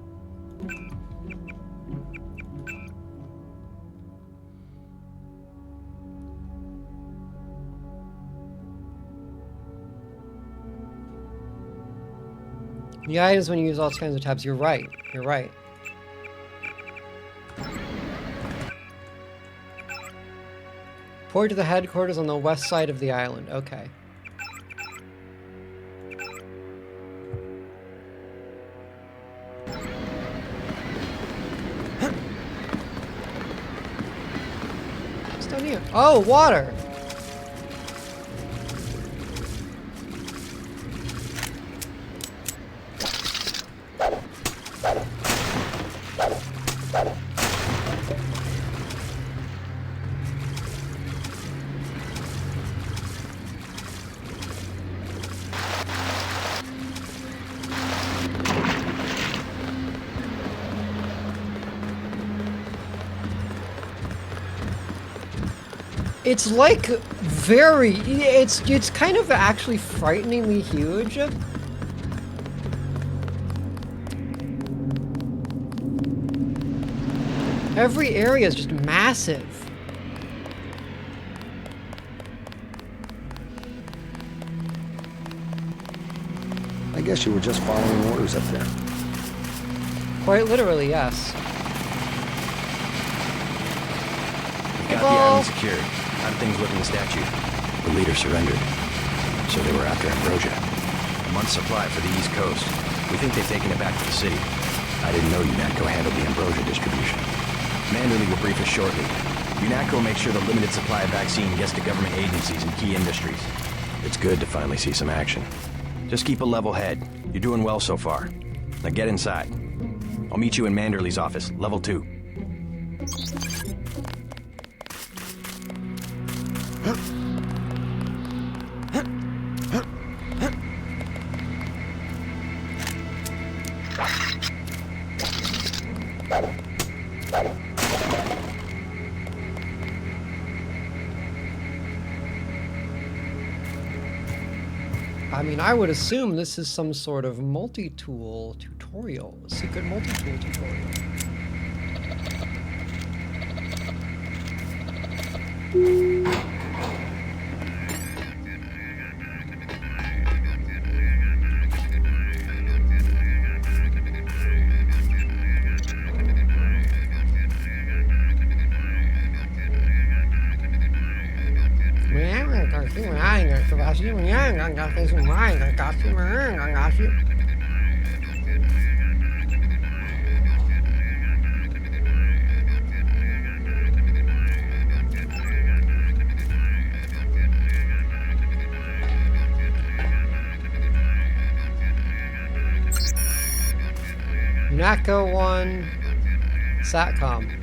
The items when you use all kinds of tabs. You're right. You're right. Port to the headquarters on the west side of the island. Okay. What's down here? Oh, water! It's like very, it's kind of actually frighteningly huge. Every area is just massive. I guess you were just following orders up there. Quite literally, yes. We've got the island secured. How do things look in the statue? The leader surrendered. So they were after Ambrosia. A month's supply for the East Coast. We think they've taken it back to the city. I didn't know UNATCO handled the Ambrosia distribution. Manderly will brief us shortly. UNATCO will make sure the limited supply of vaccine gets to government agencies and key industries. It's good to finally see some action. Just keep a level head. You're doing well so far. Now get inside. I'll meet you in Manderly's office, level 2. I mean, I would assume this is some sort of multi-tool tutorial, a secret multi-tool tutorial. UNATCO 1 SATCOM.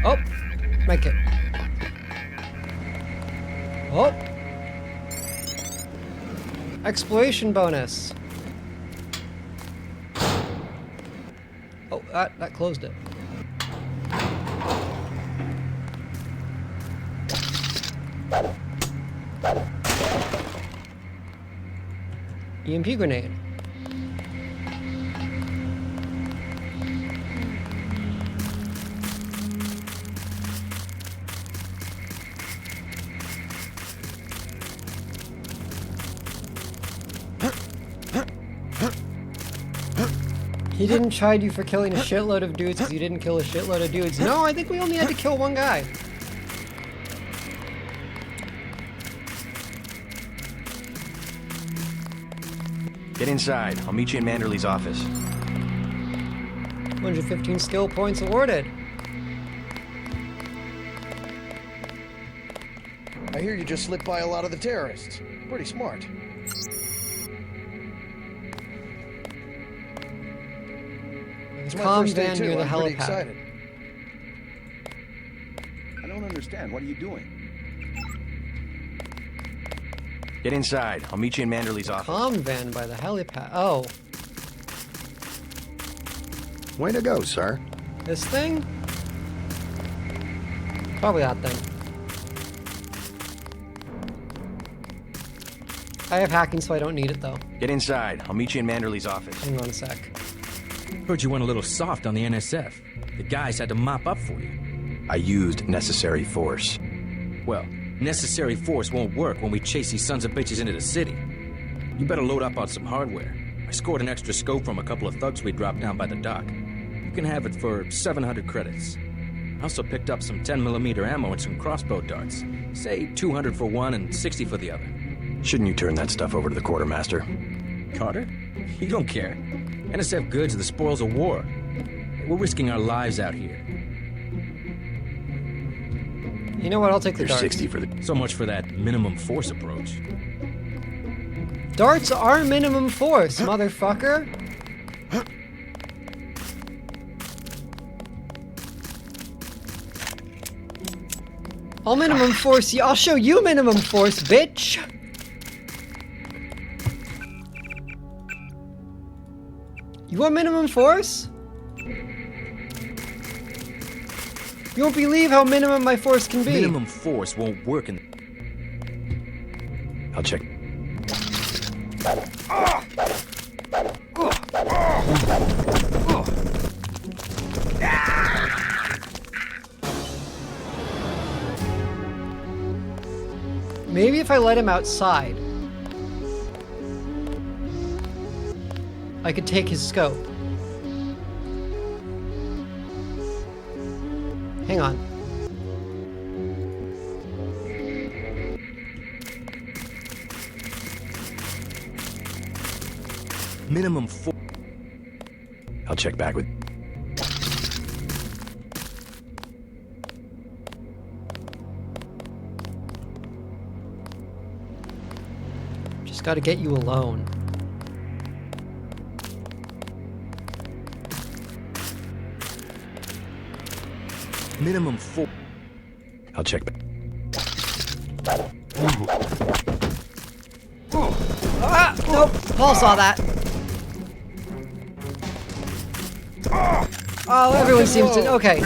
Oh, make it. Oh, exploration bonus. Oh, that closed it. EMP grenade. He didn't chide you for killing a shitload of dudes because you didn't kill a shitload of dudes. No, I think we only had to kill one guy. Get inside. I'll meet you in Manderly's office. 115 skill points awarded. I hear you just slipped by a lot of the terrorists. Pretty smart. It's my Calm first day van too. near the I'm pretty helipad. excited. I don't understand. What are you doing? Get inside. I'll meet you in Manderly's office. Calm van by the helipad. Oh, Way to go, sir. this thing? Probably that then. I have hacking, so I don't need it though. Get inside. I'll meet you in Manderley's office. Hang on a sec. Heard you went a little soft on the NSF. The guys had to mop up for you. I used necessary force. Well, necessary force won't work when we chase these sons of bitches into the city. You better load up on some hardware. I scored an extra scope from a couple of thugs we dropped down by the dock. You can have it for 700 credits. I also picked up some 10mm ammo and some crossbow darts. Say 200 for one and 60 for the other. Shouldn't you turn that stuff over to the quartermaster? Carter? You don't care. NSF goods are the spoils of war. We're risking our lives out here. You know what? I'll take the You're darts. 60 for the... So much for that minimum force approach. Darts are minimum force, motherfucker. I'll minimum force you. I'll show you minimum force, bitch. You want minimum force? You won't believe how minimum my force can be. Minimum force won't work in... I'll check. Maybe if I let him outside, I could take his scope. Hang on. Minimum force. I'll check back with... Just gotta get you alone. Minimum force. I'll check back. Ah! Nope. Paul saw that. Oh, everyone seems to... Okay.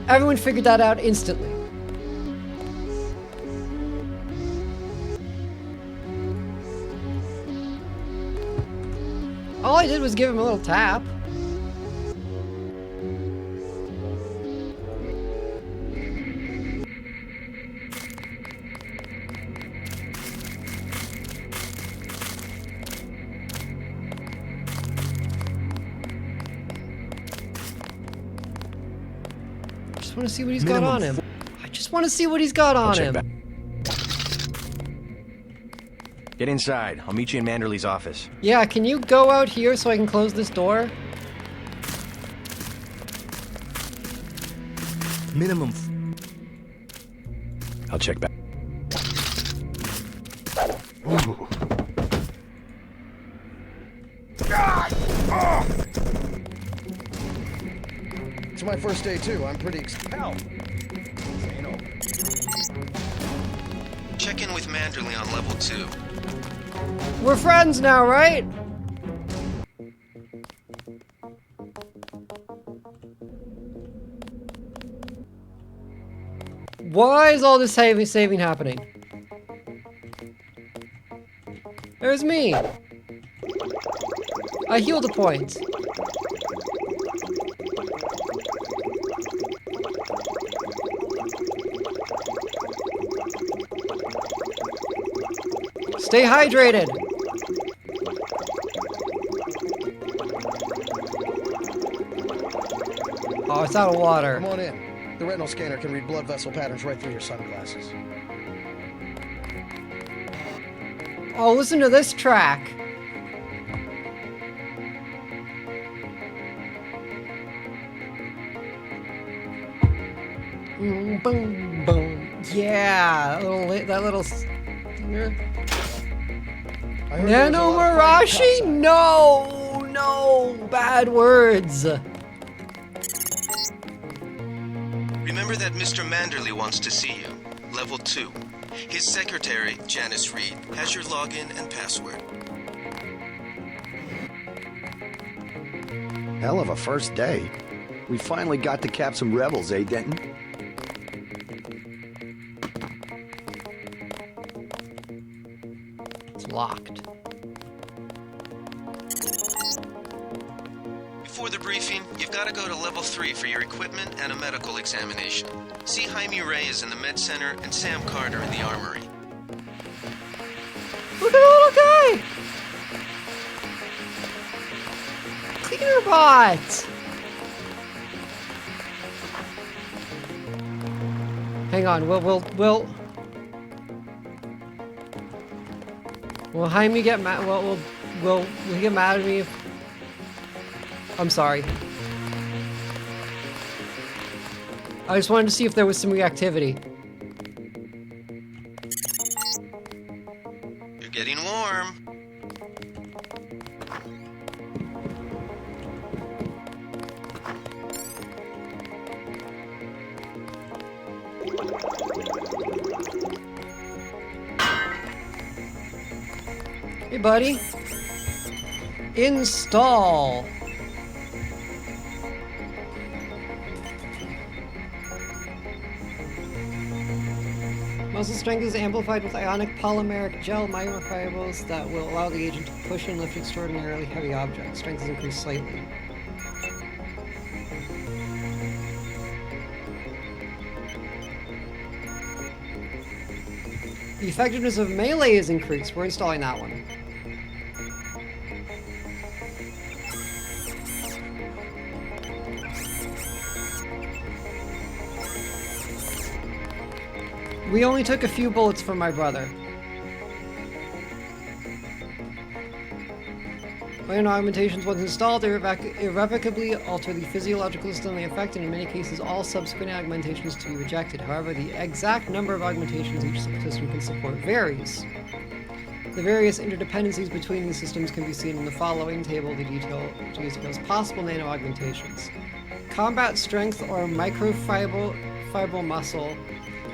Everyone figured that out instantly. All I did was give him a little tap. I just want to see what he's got on him. I just want to see what he's got on him. Back. Get inside. I'll meet you in Manderley's office. Yeah, can you go out here so I can close this door? Minimum. I'll check back. It's my first day too. I'm pretty Check in with Manderley on level 2. We're friends now, right? Why is all this saving happening? There's me. I healed a point. Stay hydrated. Oh, it's out of water. Come on in. The retinal scanner can read blood vessel patterns right through your sunglasses. Oh, listen to this track. Boom, boom. Yeah, that little stinger. Nano Marashi? No, no, bad words. Remember that Mr. Manderley wants to see you. Level 2. His secretary, Janice Reed, has your login and password. Hell of a first day. We finally got to cap some rebels, eh, Denton? It's locked. Before the briefing, you've got to go to level 3 for your equipment and a medical examination. See Jaime Reyes in the med center and Sam Carter in the armory. Look at the little guy! Cleaner bot! Hang on, will Jaime get mad? Will he get mad at me if... I'm sorry. I just wanted to see if there was some reactivity. You're getting warm. Hey, buddy. Install. Muscle strength is amplified with ionic polymeric gel microfibrils that will allow the agent to push and lift extraordinarily heavy objects. Strength is increased slightly. The effectiveness of melee is increased. We're installing that one. We only took a few bullets from my brother. When augmentations, once installed, irrevocably alter the physiological system they affect, and in many cases, all subsequent augmentations to be rejected. However, the exact number of augmentations each system can support varies. The various interdependencies between these systems can be seen in the following table that details possible nano-augmentations. Combat strength or microfibril muscle,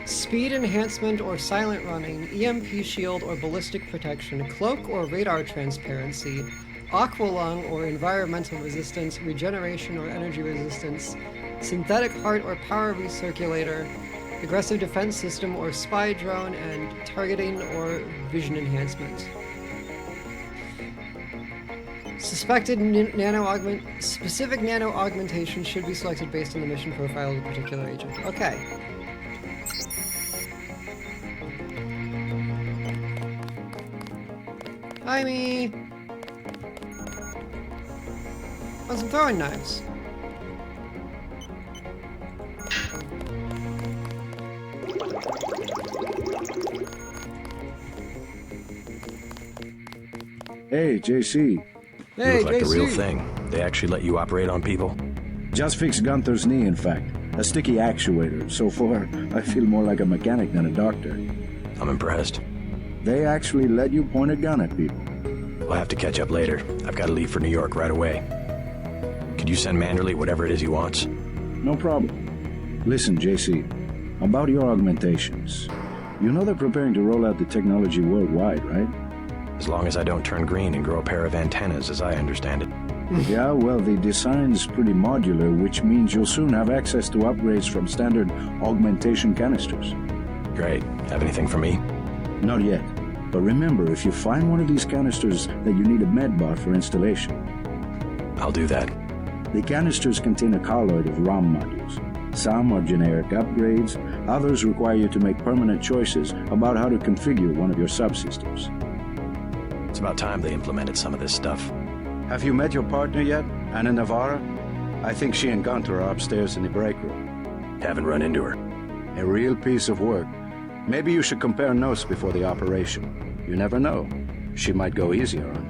speed enhancement or silent running, EMP shield or ballistic protection, cloak or radar transparency, aqualung or environmental resistance, regeneration or energy resistance, synthetic heart or power recirculator, aggressive defense system or spy drone, and targeting or vision enhancement. Specific nano augmentation should be selected based on the mission profile of the particular agent. Okay. Jaime! Want some throwing knives? Hey, JC. Hey, you look like the real JC. thing. They actually let you operate on people? Just fixed Gunther's knee, in fact. A sticky actuator. So far, I feel more like a mechanic than a doctor. I'm impressed. They actually let you point a gun at people. We'll have to catch up later. I've got to leave for New York right away. Could you send Manderley whatever it is he wants? No problem. Listen, JC. About your augmentations. You know they're preparing to roll out the technology worldwide, right? As long as I don't turn green and grow a pair of antennas, as I understand it. Yeah, well, the design's pretty modular, which means you'll soon have access to upgrades from standard augmentation canisters. Great. Have anything for me? Not yet. But remember, if you find one of these canisters that you need a medbot for installation. I'll do that. The canisters contain a colloid of ROM modules. Some are generic upgrades, others require you to make permanent choices about how to configure one of your subsystems. It's about time they implemented some of this stuff. Have you met your partner yet, Anna Navarra? I think she and Gunther are upstairs in the break room. Haven't run into her. A real piece of work. Maybe you should compare notes before the operation. You never know. She might go easier on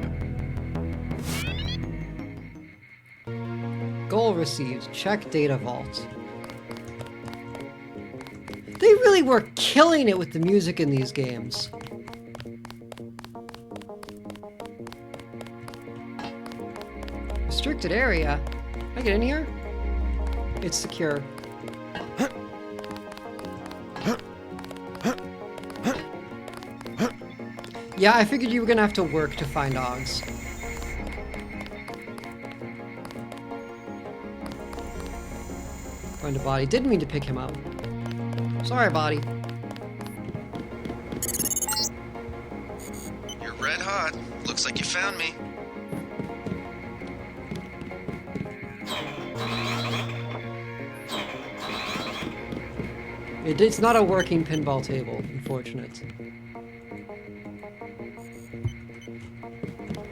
you. Goal received. Check data vault. They really were killing it with the music in these games. Restricted area? Can I get in here? It's secure. Yeah, I figured you were gonna have to work to find Augs. Find a body. Didn't mean to pick him up. Sorry, body. You're red hot. Looks like you found me. It's not a working pinball table, unfortunate.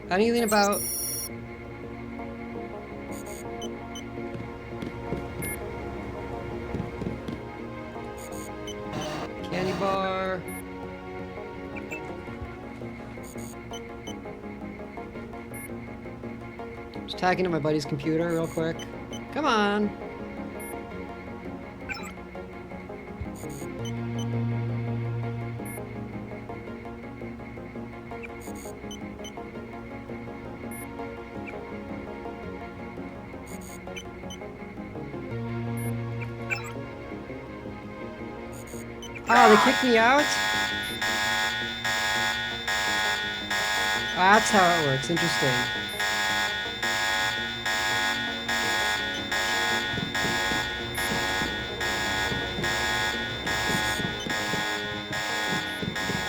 Anything about... Candy bar... Just tagging to my buddy's computer real quick. Come on! Oh, they kicked me out? That's how it works. Interesting.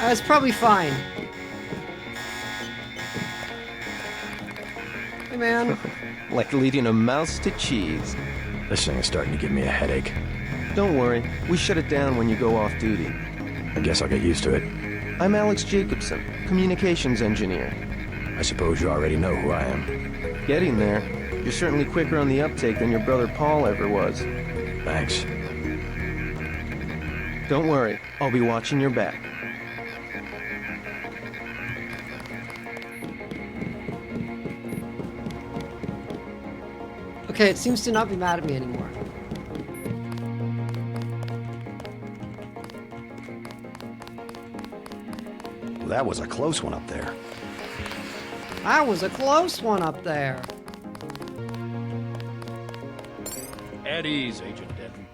It's probably fine. Hey, man. Like leading a mouse to cheese. This thing is starting to give me a headache. Don't worry, we shut it down when you go off duty. I guess I'll get used to it. I'm Alex Jacobson, communications engineer. I suppose you already know who I am. Getting there. You're certainly quicker on the uptake than your brother Paul ever was. Thanks. Don't worry, I'll be watching your back. Okay, it seems to not be mad at me anymore. That was a close one up there. That was a close one up there. At ease, Agent Denton.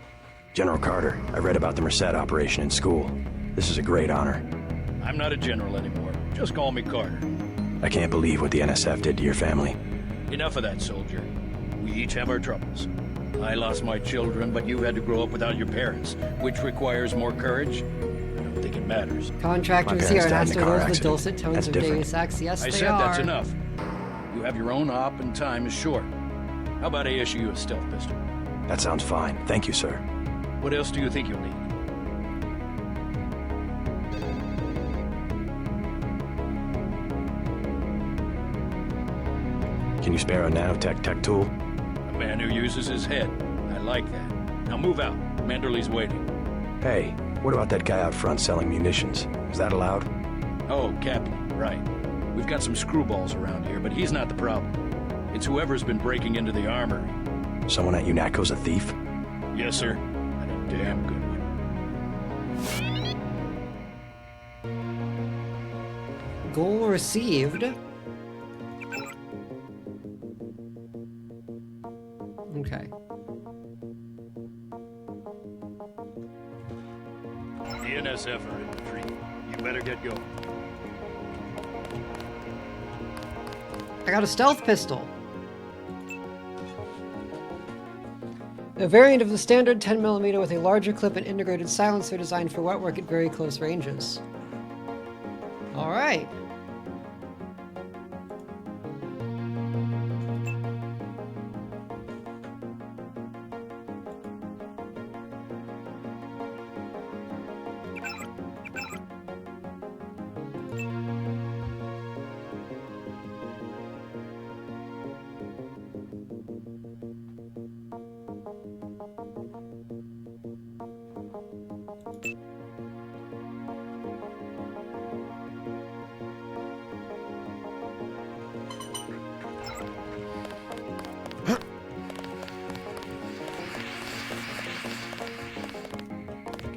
General Carter, I read about the Merced operation in school. This is a great honor. I'm not a general anymore. Just call me Carter. I can't believe what the NSF did to your family. Enough of that, soldier. We each have our troubles. I lost my children, but you had to grow up without your parents, which requires more courage. I don't think it matters. Contractors here, and after those with dulcet tones of Deus Ex, yes, I they said are. that's enough. You have your own op and time is short. How about I issue you a stealth pistol? That sounds fine. Thank you, sir. What else do you think you'll need? Can you spare a nanotech tech tool? A man who uses his head. I like that. Now move out. Manderley's waiting. Hey, what about that guy out front selling munitions? Is that allowed? Oh, Kaplan, right. We've got some screwballs around here, but he's not the problem. It's whoever's been breaking into the armory. Someone at UNATCO's a thief? Yes, sir. And a damn good one. Goal received. Okay. The NSF are in retreat. You better get going. I got a stealth pistol. A variant of the standard 10mm with a larger clip and integrated silencer designed for wet work at very close ranges. Alright.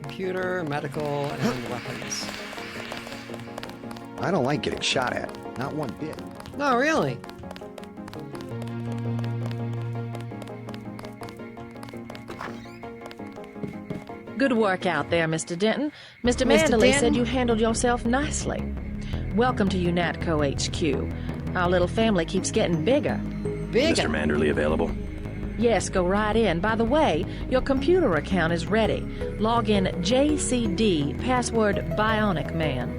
Computer, medical, and weapons. I don't like getting shot at. Not one bit. No, really? Good work out there, Mr. Denton. Mr. Mr. Manderley Denton? said you handled yourself nicely. Welcome to UNATCO HQ. Our little family keeps getting bigger. Bigger? Mr. Manderley available? Yes, go right in. By the way, your computer account is ready. Log in JCD, password Bionic Man.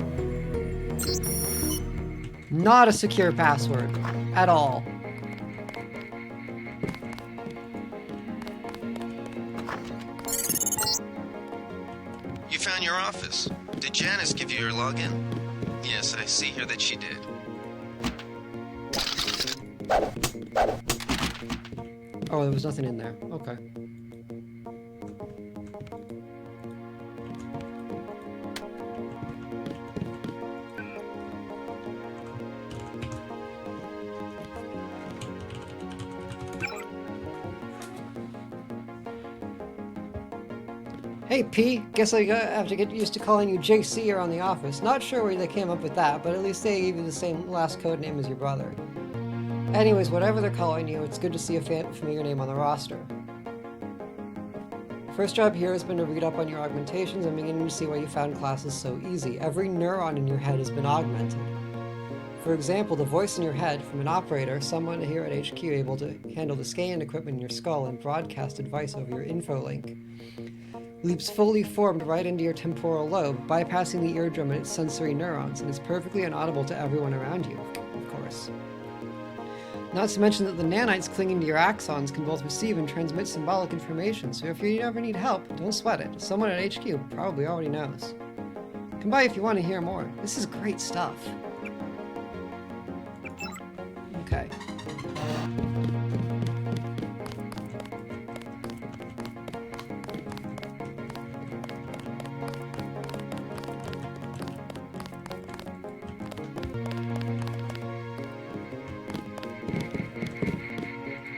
Not a secure password. At all. You found your office. Did Janice give you your login? Yes, I see here that she did. Oh, there was nothing in there. Okay. Hey P, guess I have to get used to calling you JC around the office. Not sure where they came up with that, but at least they gave you the same last code name as your brother. Anyways, whatever they're calling you, it's good to see a familiar name on the roster. First job here has been to read up on your augmentations. I'm beginning to see why you found classes so easy. Every neuron in your head has been augmented. For example, the voice in your head from an operator, someone here at HQ able to handle the scan equipment in your skull and broadcast advice over your info-link, leaps fully formed right into your temporal lobe, bypassing the eardrum and its sensory neurons, and is perfectly inaudible to everyone around you, of course. Not to mention that the nanites clinging to your axons can both receive and transmit symbolic information, so if you ever need help, don't sweat it. Someone at HQ probably already knows. Come by if you want to hear more. This is great stuff. Okay.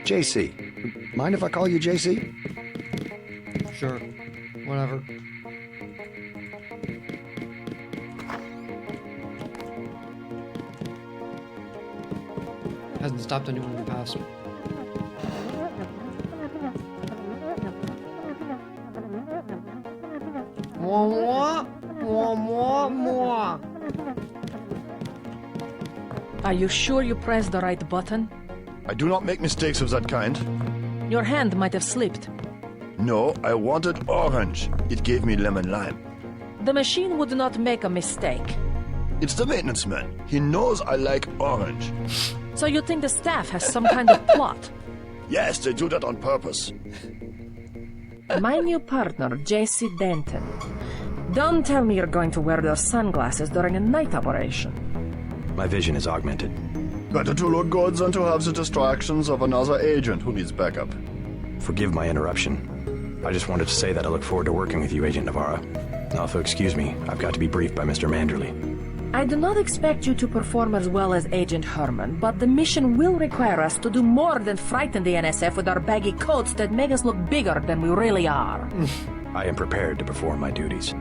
JC. Mind if I call you JC? Sure. Whatever. Hasn't stopped anyone in the past. More. Are you sure you pressed the right button? I do not make mistakes of that kind. Your hand might have slipped. No, I wanted orange. It gave me lemon lime. The machine would not make a mistake. It's the maintenance man. He knows I like orange. So you think the staff has some kind of plot? Yes, they do that on purpose. My new partner, JC Denton. Don't tell me you're going to wear those sunglasses during a night operation. My vision is augmented. Better to look good than to have the distractions of another agent who needs backup. Forgive my interruption. I just wanted to say that I look forward to working with you, Agent Navarro. Now, if you'll excuse me, I've got to be briefed by Mr. Manderley. I do not expect you to perform as well as Agent Herman, but the mission will require us to do more than frighten the NSF with our baggy coats that make us look bigger than we really are. I am prepared to perform my duties.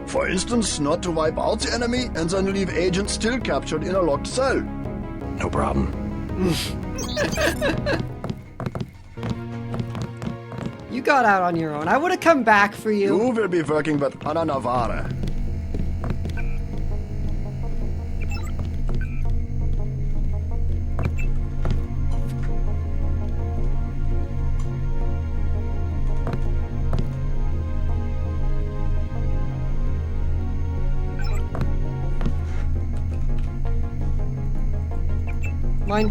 For instance, not to wipe out the enemy and then leave agents still captured in a locked cell. No problem. You got out on your own. I would have come back for you. You will be working with Ana Navarra. Mine.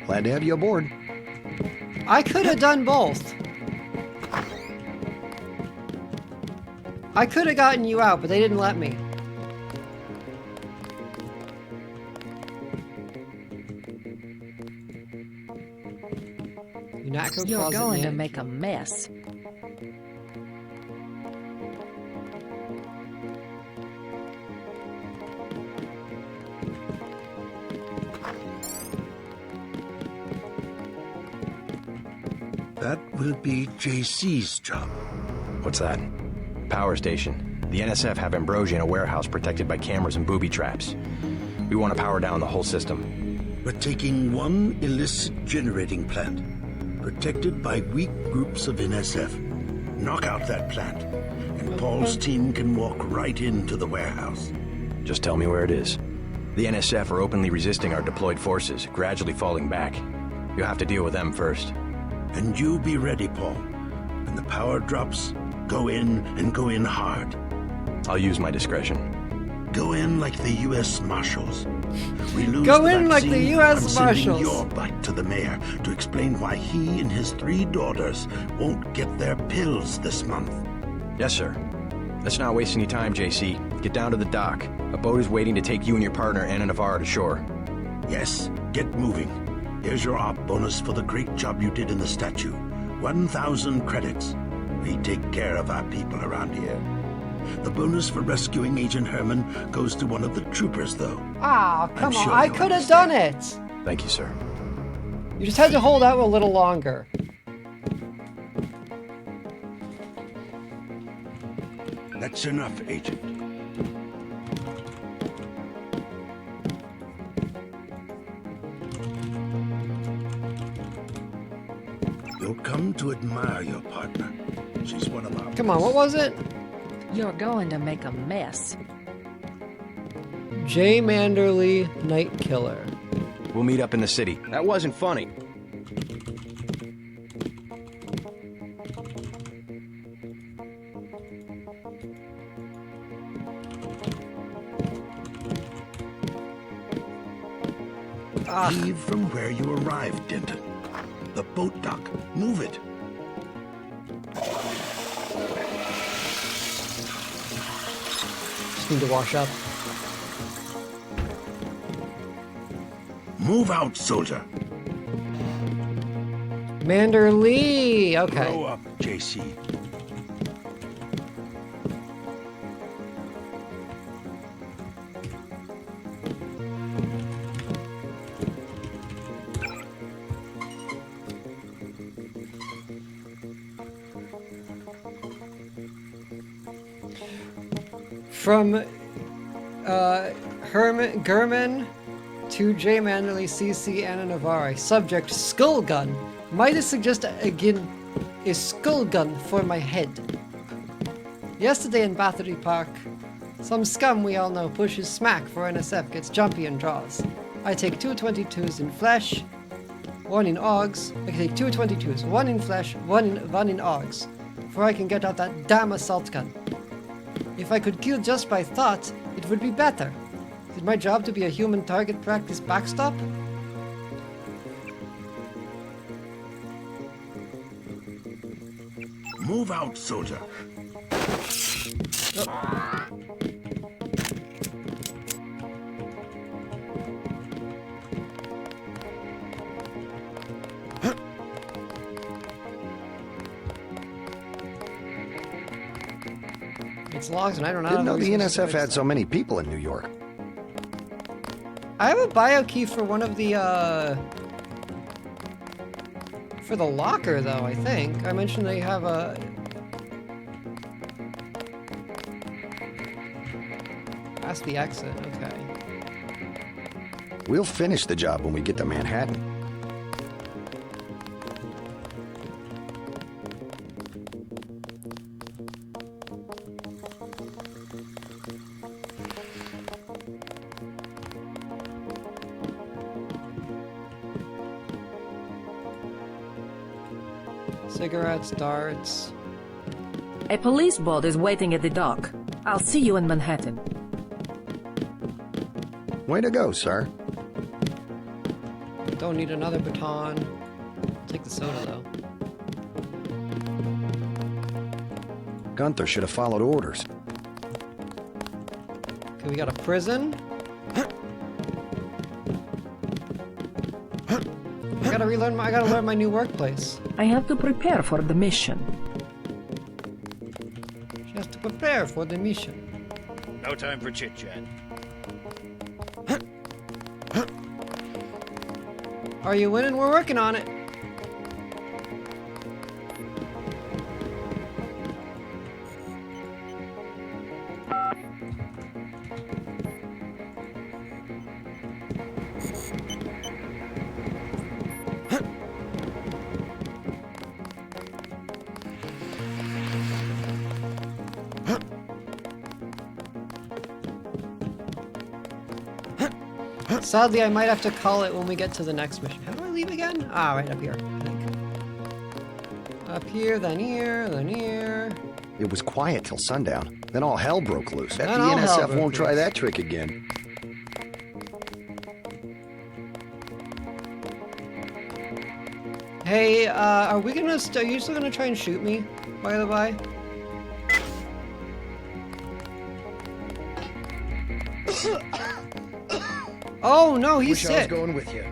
Glad to have you aboard. I could have done both. I could have gotten you out, but they didn't let me. You're going to make a mess. That will be JC's job. What's that? Power station. The NSF have Ambrosia in a warehouse protected by cameras and booby traps. We want to power down the whole system. We're taking one illicit generating plant, protected by weak groups of NSF. Knock out that plant, and Paul's team can walk right into the warehouse. Just tell me where it is. The NSF are openly resisting our deployed forces, gradually falling back. You'll have to deal with them first. And you be ready, Paul. When the power drops, go in and go in hard. I'll use my discretion. Go in like the U.S. Marshals. We lose Go the in like the vaccine, U.S. I'm sending Marshals. your butt to the mayor to explain why he and his 3 daughters won't get their pills this month. Yes, sir. Let's not waste any time, JC. Get down to the dock. A boat is waiting to take you and your partner, Anna Navarro, to shore. Yes, get moving. Here's your op bonus for the great job you did in the statue. 1,000 credits. We take care of our people around here. The bonus for rescuing Agent Herman goes to one of the troopers, though. Ah, come I'm on. sure I you'll could have done it. Thank you, sir. You just had to hold out a little longer. That's enough, Agent. You'll come to admire your partner. She's one of our... Come on, what was it? You're going to make a mess. J. Manderley, Night Killer. We'll meet up in the city. That wasn't funny. Leave from where you arrived, Denton. The boat dock. Move it. Just need to wash up. Move out, soldier. Manderley. Okay. Grow up, JC. From Herman Gurman to J. Manderley, CC Anna Navarre. Subject: skull gun. Might I suggest again a skull gun for my head? Yesterday in Battery Park, some scum we all know pushes smack for NSF, gets jumpy and draws. I take 2 22s in flesh, 1 in augs. I can take 2 22s, 1 in flesh, 1 in augs, for I can get out that damn assault gun. If I could kill just by thought, it would be better. Is it my job to be a human target practice backstop? Move out, soldier. It's logs and I don't know. Didn't know the NSF had so many people in New York. I have a bio key for one of the, for the locker, though, I think. I mentioned they have a... Past the exit, okay. We'll finish the job when we get to Manhattan. Cigarettes, darts. A police boat is waiting at the dock. I'll see you in Manhattan. Way to go, sir. Don't need another baton. I'll take the soda, though. Gunther should have followed orders. Okay, we got a prison. I gotta learn my new workplace. I have to prepare for the mission. She has to prepare for the mission. No time for chit-chat. Are you winning? We're working on it. Sadly, I might have to call it when we get to the next mission. How do I leave again? Ah, right up here, I think. Up here, then here, then here. It was quiet till sundown. Then all hell broke loose. Bet the Then all hell NSF broke won't try loose. that trick again. Hey, are we gonna? Are you still gonna try and shoot me? By the by. Oh no, he's Wish I was sick. going with you.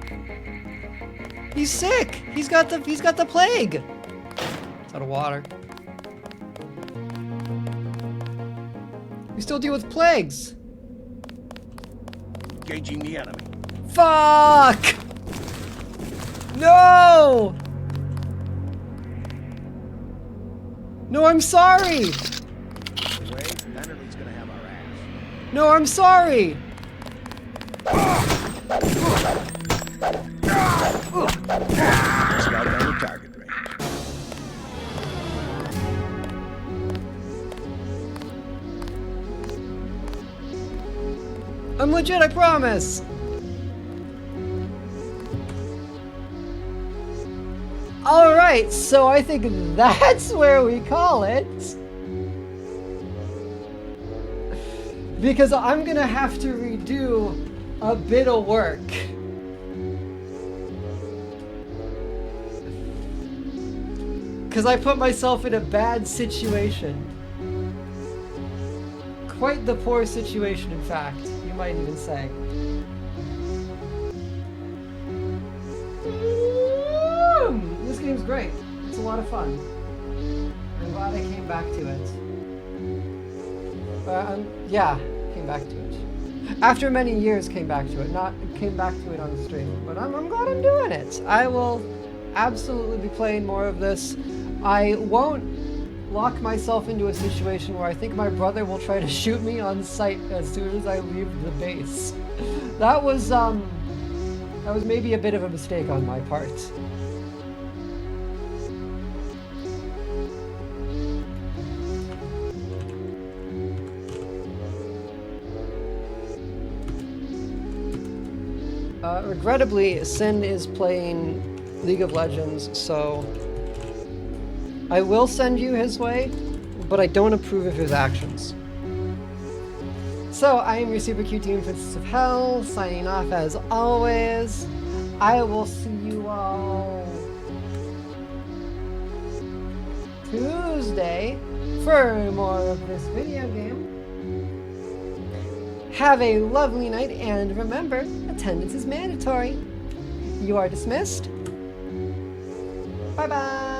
He's sick. He's got the plague. It's out of water. We still deal with plagues. Engaging the enemy. Fuck! No! No, I'm sorry. No, I'm sorry. Just got down the target range. I'm legit, I promise. Alright, so I think that's where we call it. Because I'm gonna have to redo a bit of work. Because I put myself in a bad situation. Quite the poor situation, in fact, you might even say. This game's great. It's a lot of fun. I'm glad I came back to it. Yeah, came back to it. After many years, came back to it. Not came back to it on stream, but I'm glad I'm doing it. I will absolutely be playing more of this. I won't lock myself into a situation where I think my brother will try to shoot me on sight as soon as I leave the base. That was maybe a bit of a mistake on my part. Regrettably, Sin is playing League of Legends, so I will send you his way, but I don't approve of his actions. So, I am your super cute team, Princess of Hell, signing off as always. I will see you all Tuesday for more of this video game. Have a lovely night, and remember, attendance is mandatory. You are dismissed. Bye-bye.